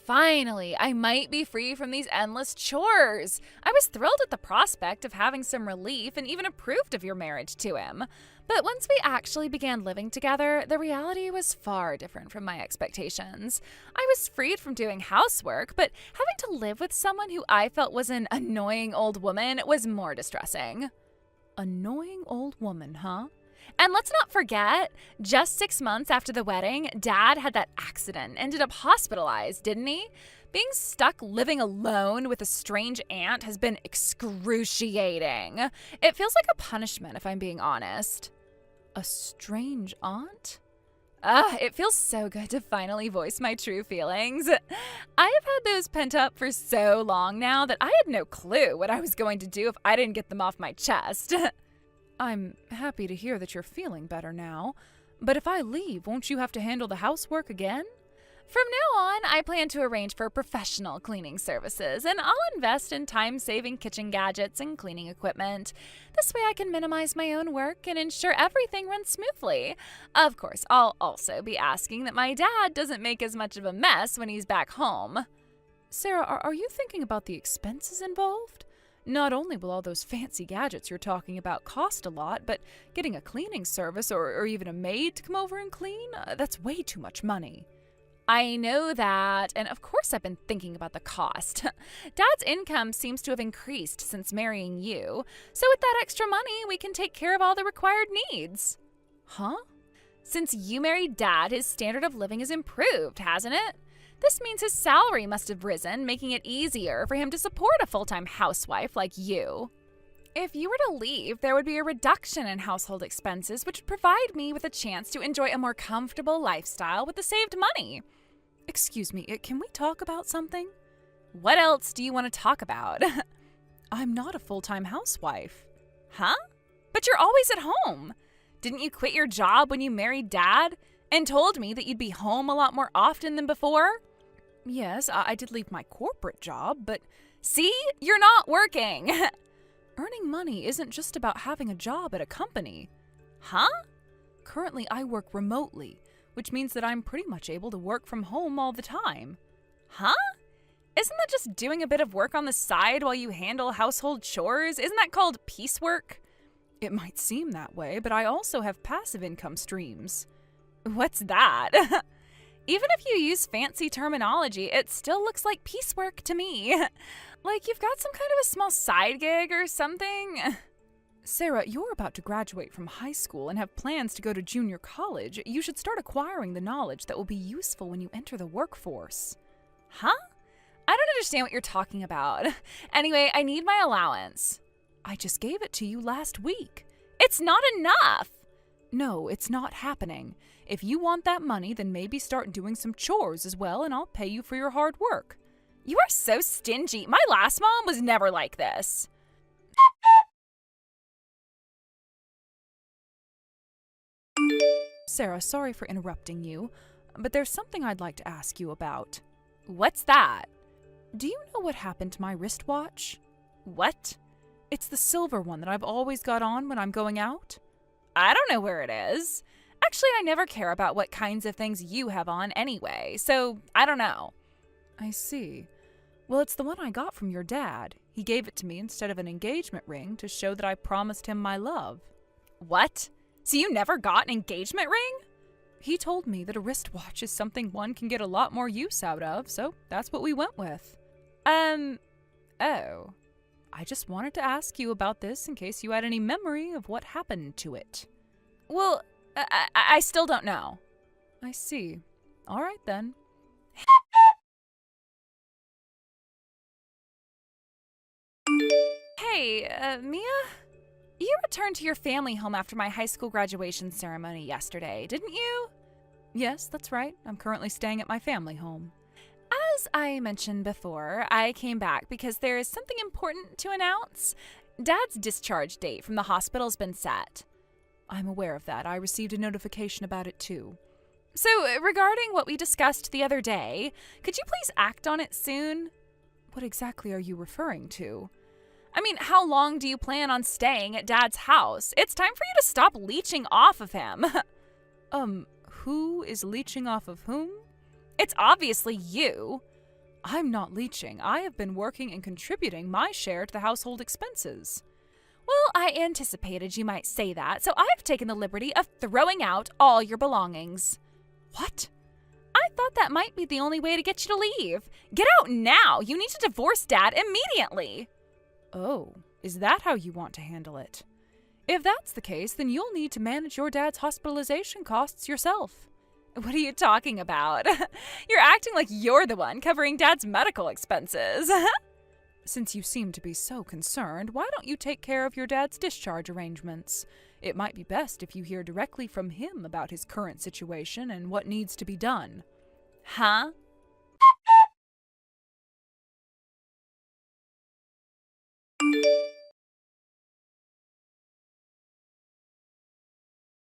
finally, I might be free from these endless chores. I was thrilled at the prospect of having some relief and even approved of your marriage to him. But once we actually began living together, the reality was far different from my expectations. I was freed from doing housework, but having to live with someone who I felt was an annoying old woman was more distressing. Annoying old woman, huh? And let's not forget, just 6 months after the wedding, Dad had that accident, ended up hospitalized, didn't he? Being stuck living alone with a strange aunt has been excruciating. It feels like a punishment, if I'm being honest. A strange aunt? It feels so good to finally voice my true feelings. I have had those pent up for so long now that I had no clue what I was going to do if I didn't get them off my chest. I'm happy to hear that you're feeling better now, but if I leave, won't you have to handle the housework again? From now on, I plan to arrange for professional cleaning services, and I'll invest in time-saving kitchen gadgets and cleaning equipment. This way I can minimize my own work and ensure everything runs smoothly. Of course, I'll also be asking that my dad doesn't make as much of a mess when he's back home. Sarah, are you thinking about the expenses involved? Not only will all those fancy gadgets you're talking about cost a lot, but getting a cleaning service or even a maid to come over and clean, that's way too much money. I know that, and of course I've been thinking about the cost. Dad's income seems to have increased since marrying you, so with that extra money, we can take care of all the required needs. Huh? Since you married Dad, his standard of living has improved, hasn't it? This means his salary must have risen, making it easier for him to support a full-time housewife like you. If you were to leave, there would be a reduction in household expenses, which would provide me with a chance to enjoy a more comfortable lifestyle with the saved money. Excuse me, can we talk about something? What else do you want to talk about? I'm not a full-time housewife. Huh? But you're always at home. Didn't you quit your job when you married Dad and told me that you'd be home a lot more often than before? Yes, I did leave my corporate job, but see, you're not working. Earning money isn't just about having a job at a company. Huh? Currently, I work remotely, which means that I'm pretty much able to work from home all the time. Huh? Isn't that just doing a bit of work on the side while you handle household chores? Isn't that called piecework? It might seem that way, but I also have passive income streams. What's that? Even if you use fancy terminology, it still looks like piecework to me. Like you've got some kind of a small side gig or something. Sarah, you're about to graduate from high school and have plans to go to junior college. You should start acquiring the knowledge that will be useful when you enter the workforce. Huh? I don't understand what you're talking about. Anyway, I need my allowance. I just gave it to you last week. It's not enough. No, it's not happening. If you want that money, then maybe start doing some chores as well, and I'll pay you for your hard work. You are so stingy. My last mom was never like this. Sarah, sorry for interrupting you, but there's something I'd like to ask you about. What's that? Do you know what happened to my wristwatch? What? It's the silver one that I've always got on when I'm going out. I don't know where it is. Actually, I never care about what kinds of things you have on anyway, so I don't know. I see. Well, it's the one I got from your dad. He gave it to me instead of an engagement ring to show that I promised him my love. What? So you never got an engagement ring? He told me that a wristwatch is something one can get a lot more use out of, so that's what we went with. Oh. I just wanted to ask you about this in case you had any memory of what happened to it. Well, I still don't know. I see. All right, then. Hey, Mia? You returned to your family home after my high school graduation ceremony yesterday, didn't you? Yes, that's right. I'm currently staying at my family home. As I mentioned before, I came back because there is something important to announce. Dad's discharge date from the hospital's been set. I'm aware of that. I received a notification about it too. So, regarding what we discussed the other day, could you please act on it soon? What exactly are you referring to? I mean, how long do you plan on staying at Dad's house? It's time for you to stop leeching off of him. Who is leeching off of whom? It's obviously you. I'm not leeching. I have been working and contributing my share to the household expenses. Well, I anticipated you might say that, so I've taken the liberty of throwing out all your belongings. What? I thought that might be the only way to get you to leave. Get out now. You need to divorce Dad immediately. Oh, is that how you want to handle it? If that's the case, then you'll need to manage your dad's hospitalization costs yourself. What are you talking about? You're acting like you're the one covering Dad's medical expenses. Since you seem to be so concerned, why don't you take care of your dad's discharge arrangements? It might be best if you hear directly from him about his current situation and what needs to be done. Huh?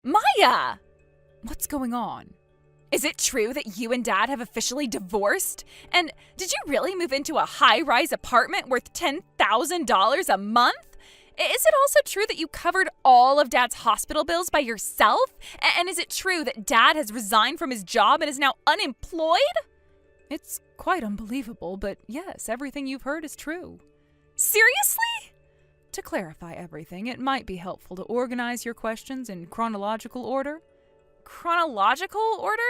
Maya! What's going on? Is it true that you and Dad have officially divorced? And did you really move into a high-rise apartment worth $10,000 a month? Is it also true that you covered all of Dad's hospital bills by yourself? And is it true that Dad has resigned from his job and is now unemployed? It's quite unbelievable, but yes, everything you've heard is true. Seriously? To clarify everything, it might be helpful to organize your questions in chronological order. Chronological order?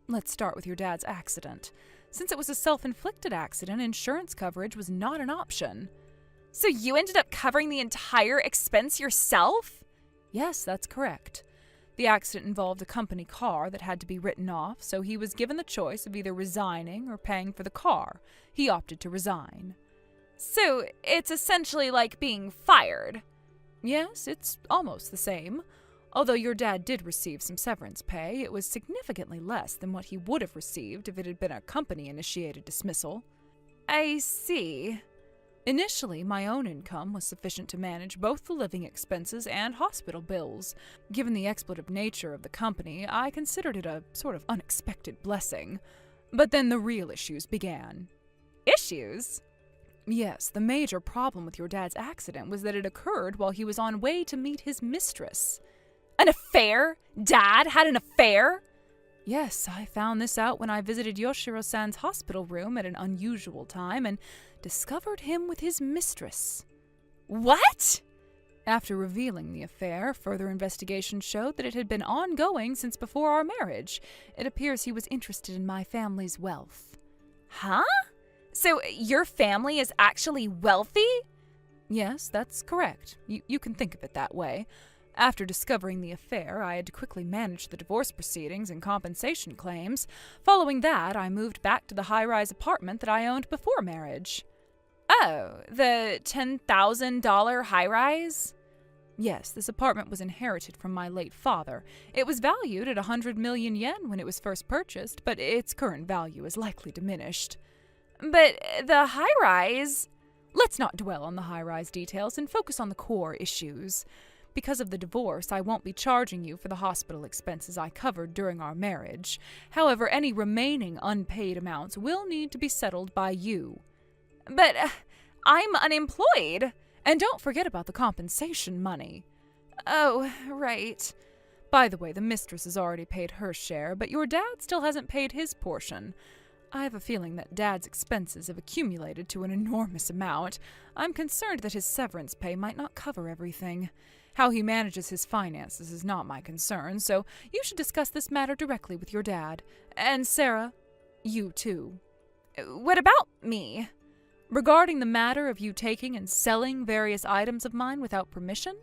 Let's start with your dad's accident. Since it was a self-inflicted accident, insurance coverage was not an option. So you ended up covering the entire expense yourself? Yes, that's correct. The accident involved a company car that had to be written off, so he was given the choice of either resigning or paying for the car. He opted to resign. So it's essentially like being fired. Yes, it's almost the same. Although your dad did receive some severance pay, it was significantly less than what he would have received if it had been a company-initiated dismissal. I see. Initially, my own income was sufficient to manage both the living expenses and hospital bills. Given the expletive nature of the company, I considered it a sort of unexpected blessing. But then the real issues began. Issues? Yes, the major problem with your dad's accident was that it occurred while he was on way to meet his mistress. An affair? Dad had an affair? Yes, I found this out when I visited Yoshiro-san's hospital room at an unusual time and discovered him with his mistress. What? After revealing the affair, further investigation showed that it had been ongoing since before our marriage. It appears he was interested in my family's wealth. Huh? So your family is actually wealthy? Yes, that's correct. You can think of it that way. After discovering the affair, I had to quickly manage the divorce proceedings and compensation claims. Following that, I moved back to the high-rise apartment that I owned before marriage. Oh, the $10,000 high-rise? Yes, this apartment was inherited from my late father. It was valued at 100 million yen when it was first purchased, but its current value is likely diminished. But the high-rise... Let's not dwell on the high-rise details and focus on the core issues. Because of the divorce, I won't be charging you for the hospital expenses I covered during our marriage. However, any remaining unpaid amounts will need to be settled by you. But I'm unemployed. And don't forget about the compensation money. Oh, right. By the way, the mistress has already paid her share, but your dad still hasn't paid his portion. I have a feeling that Dad's expenses have accumulated to an enormous amount. I'm concerned that his severance pay might not cover everything. How he manages his finances is not my concern, so you should discuss this matter directly with your dad. And Sarah, you too. What about me? Regarding the matter of you taking and selling various items of mine without permission?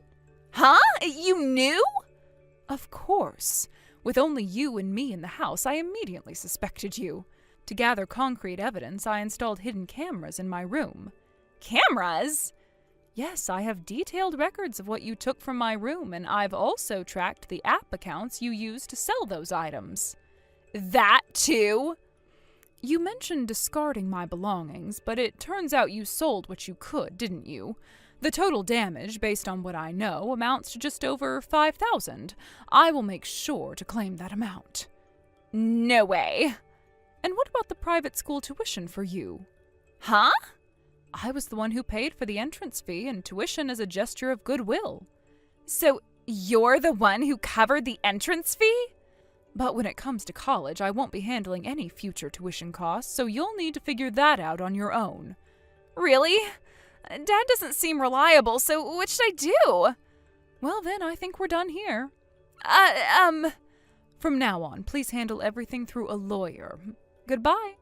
Huh? You knew? Of course. With only you and me in the house, I immediately suspected you. To gather concrete evidence, I installed hidden cameras in my room. Cameras? Yes, I have detailed records of what you took from my room, and I've also tracked the app accounts you used to sell those items. That too? You mentioned discarding my belongings, but it turns out you sold what you could, didn't you? The total damage, based on what I know, amounts to just over 5,000. I will make sure to claim that amount. No way. And what about the private school tuition for you? Huh? I was the one who paid for the entrance fee and tuition as a gesture of goodwill. So you're the one who covered the entrance fee? But when it comes to college, I won't be handling any future tuition costs, so you'll need to figure that out on your own. Really? Dad doesn't seem reliable, so what should I do? Well then, I think we're done here. From now on, please handle everything through a lawyer. Goodbye.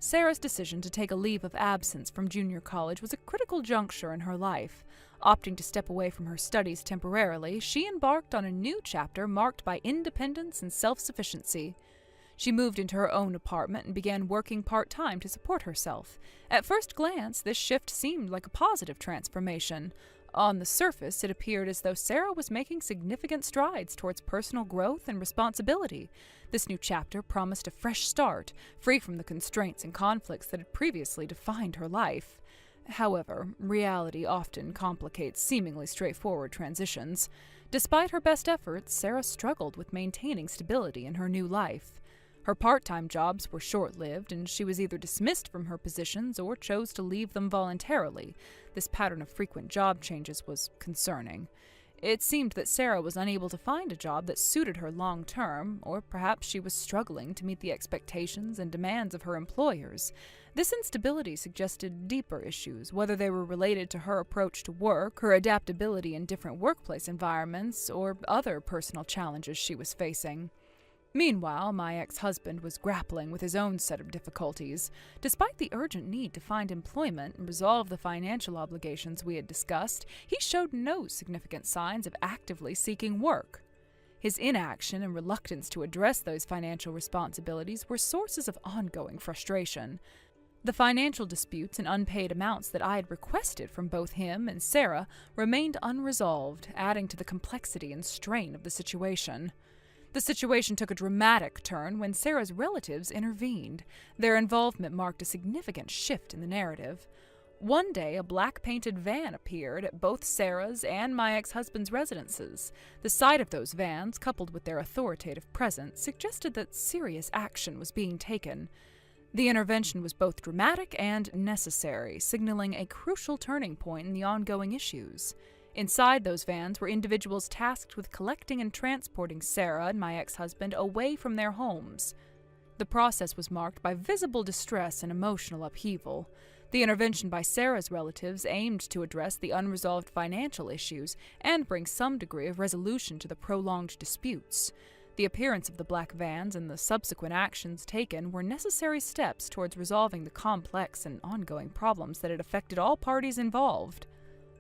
Sarah's decision to take a leave of absence from junior college was a critical juncture in her life. Opting to step away from her studies temporarily, she embarked on a new chapter marked by independence and self-sufficiency. She moved into her own apartment and began working part-time to support herself. At first glance, this shift seemed like a positive transformation. On the surface, it appeared as though Sarah was making significant strides towards personal growth and responsibility. This new chapter promised a fresh start, free from the constraints and conflicts that had previously defined her life. However, reality often complicates seemingly straightforward transitions. Despite her best efforts, Sarah struggled with maintaining stability in her new life. Her part-time jobs were short-lived, and she was either dismissed from her positions or chose to leave them voluntarily. This pattern of frequent job changes was concerning. It seemed that Sarah was unable to find a job that suited her long-term, or perhaps she was struggling to meet the expectations and demands of her employers. This instability suggested deeper issues, whether they were related to her approach to work, her adaptability in different workplace environments, or other personal challenges she was facing. Meanwhile, my ex-husband was grappling with his own set of difficulties. Despite the urgent need to find employment and resolve the financial obligations we had discussed, he showed no significant signs of actively seeking work. His inaction and reluctance to address those financial responsibilities were sources of ongoing frustration. The financial disputes and unpaid amounts that I had requested from both him and Sarah remained unresolved, adding to the complexity and strain of the situation. The situation took a dramatic turn when Sarah's relatives intervened. Their involvement marked a significant shift in the narrative. One day, a black-painted van appeared at both Sarah's and my ex-husband's residences. The sight of those vans, coupled with their authoritative presence, suggested that serious action was being taken. The intervention was both dramatic and necessary, signaling a crucial turning point in the ongoing issues. Inside those vans were individuals tasked with collecting and transporting Sarah and my ex-husband away from their homes. The process was marked by visible distress and emotional upheaval. The intervention by Sarah's relatives aimed to address the unresolved financial issues and bring some degree of resolution to the prolonged disputes. The appearance of the black vans and the subsequent actions taken were necessary steps towards resolving the complex and ongoing problems that had affected all parties involved.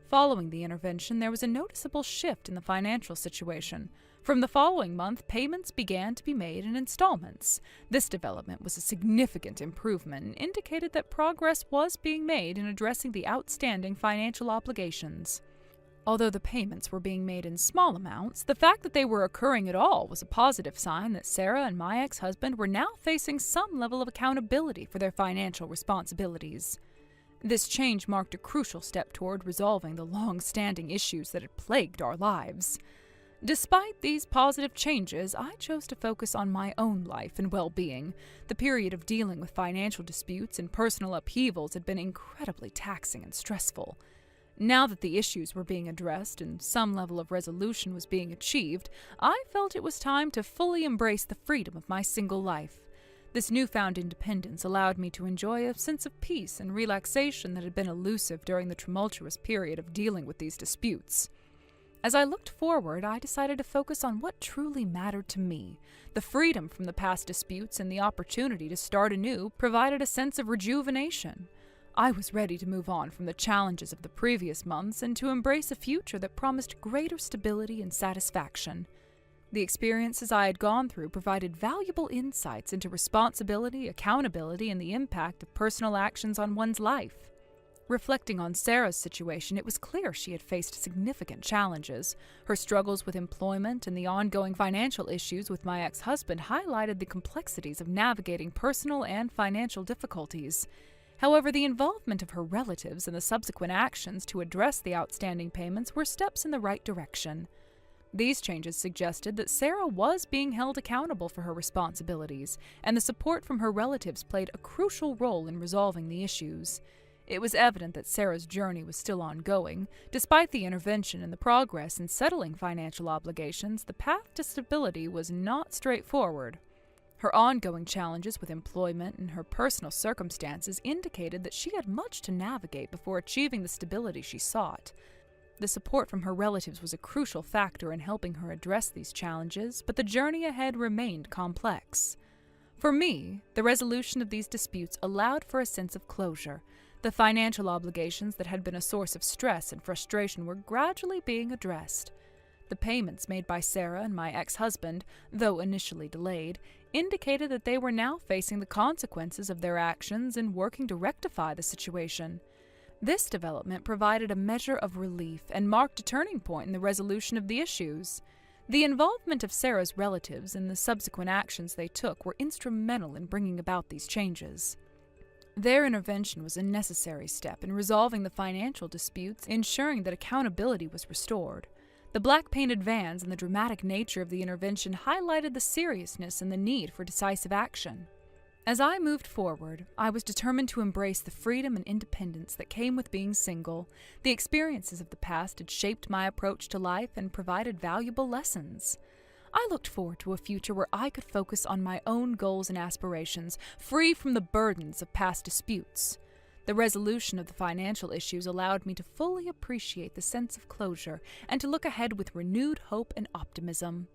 Following the intervention, there was a noticeable shift in the financial situation. From the following month, payments began to be made in installments. This development was a significant improvement and indicated that progress was being made in addressing the outstanding financial obligations. Although the payments were being made in small amounts, the fact that they were occurring at all was a positive sign that Sarah and my ex-husband were now facing some level of accountability for their financial responsibilities. This change marked a crucial step toward resolving the long-standing issues that had plagued our lives. Despite these positive changes, I chose to focus on my own life and well-being. The period of dealing with financial disputes and personal upheavals had been incredibly taxing and stressful. Now that the issues were being addressed and some level of resolution was being achieved, I felt it was time to fully embrace the freedom of my single life. This newfound independence allowed me to enjoy a sense of peace and relaxation that had been elusive during the tumultuous period of dealing with these disputes. As I looked forward, I decided to focus on what truly mattered to me. The freedom from the past disputes and the opportunity to start anew provided a sense of rejuvenation. I was ready to move on from the challenges of the previous months and to embrace a future that promised greater stability and satisfaction. The experiences I had gone through provided valuable insights into responsibility, accountability, and the impact of personal actions on one's life. Reflecting on Sarah's situation, it was clear she had faced significant challenges. Her struggles with employment and the ongoing financial issues with my ex-husband highlighted the complexities of navigating personal and financial difficulties. However, the involvement of her relatives and the subsequent actions to address the outstanding payments were steps in the right direction. These changes suggested that Sarah was being held accountable for her responsibilities, and the support from her relatives played a crucial role in resolving the issues. It was evident that Sarah's journey was still ongoing. Despite the intervention and the progress in settling financial obligations, the path to stability was not straightforward. Her ongoing challenges with employment and her personal circumstances indicated that she had much to navigate before achieving the stability she sought. The support from her relatives was a crucial factor in helping her address these challenges, but the journey ahead remained complex. For me, the resolution of these disputes allowed for a sense of closure. The financial obligations that had been a source of stress and frustration were gradually being addressed. The payments made by Sarah and my ex-husband, though initially delayed, indicated that they were now facing the consequences of their actions and working to rectify the situation. This development provided a measure of relief and marked a turning point in the resolution of the issues. The involvement of Sarah's relatives and the subsequent actions they took were instrumental in bringing about these changes. Their intervention was a necessary step in resolving the financial disputes, ensuring that accountability was restored. The black-painted vans and the dramatic nature of the intervention highlighted the seriousness and the need for decisive action. As I moved forward, I was determined to embrace the freedom and independence that came with being single. The experiences of the past had shaped my approach to life and provided valuable lessons. I looked forward to a future where I could focus on my own goals and aspirations, free from the burdens of past disputes. The resolution of the financial issues allowed me to fully appreciate the sense of closure and to look ahead with renewed hope and optimism.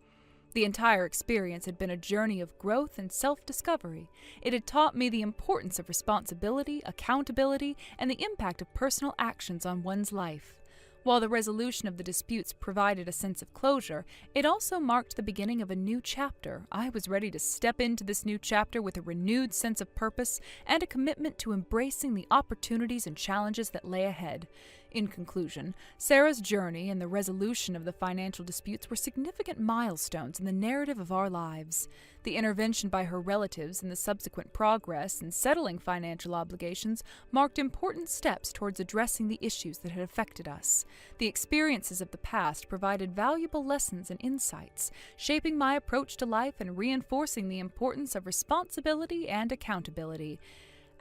The entire experience had been a journey of growth and self-discovery. It had taught me the importance of responsibility, accountability, and the impact of personal actions on one's life. While the resolution of the disputes provided a sense of closure, it also marked the beginning of a new chapter. I was ready to step into this new chapter with a renewed sense of purpose and a commitment to embracing the opportunities and challenges that lay ahead. In conclusion, Sarah's journey and the resolution of the financial disputes were significant milestones in the narrative of our lives. The intervention by her relatives and the subsequent progress in settling financial obligations marked important steps towards addressing the issues that had affected us. The experiences of the past provided valuable lessons and insights, shaping my approach to life and reinforcing the importance of responsibility and accountability.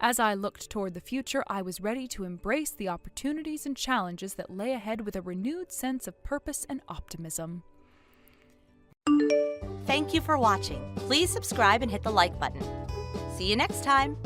As I looked toward the future, I was ready to embrace the opportunities and challenges that lay ahead with a renewed sense of purpose and optimism. Thank you for watching. Please subscribe and hit the like button. See you next time.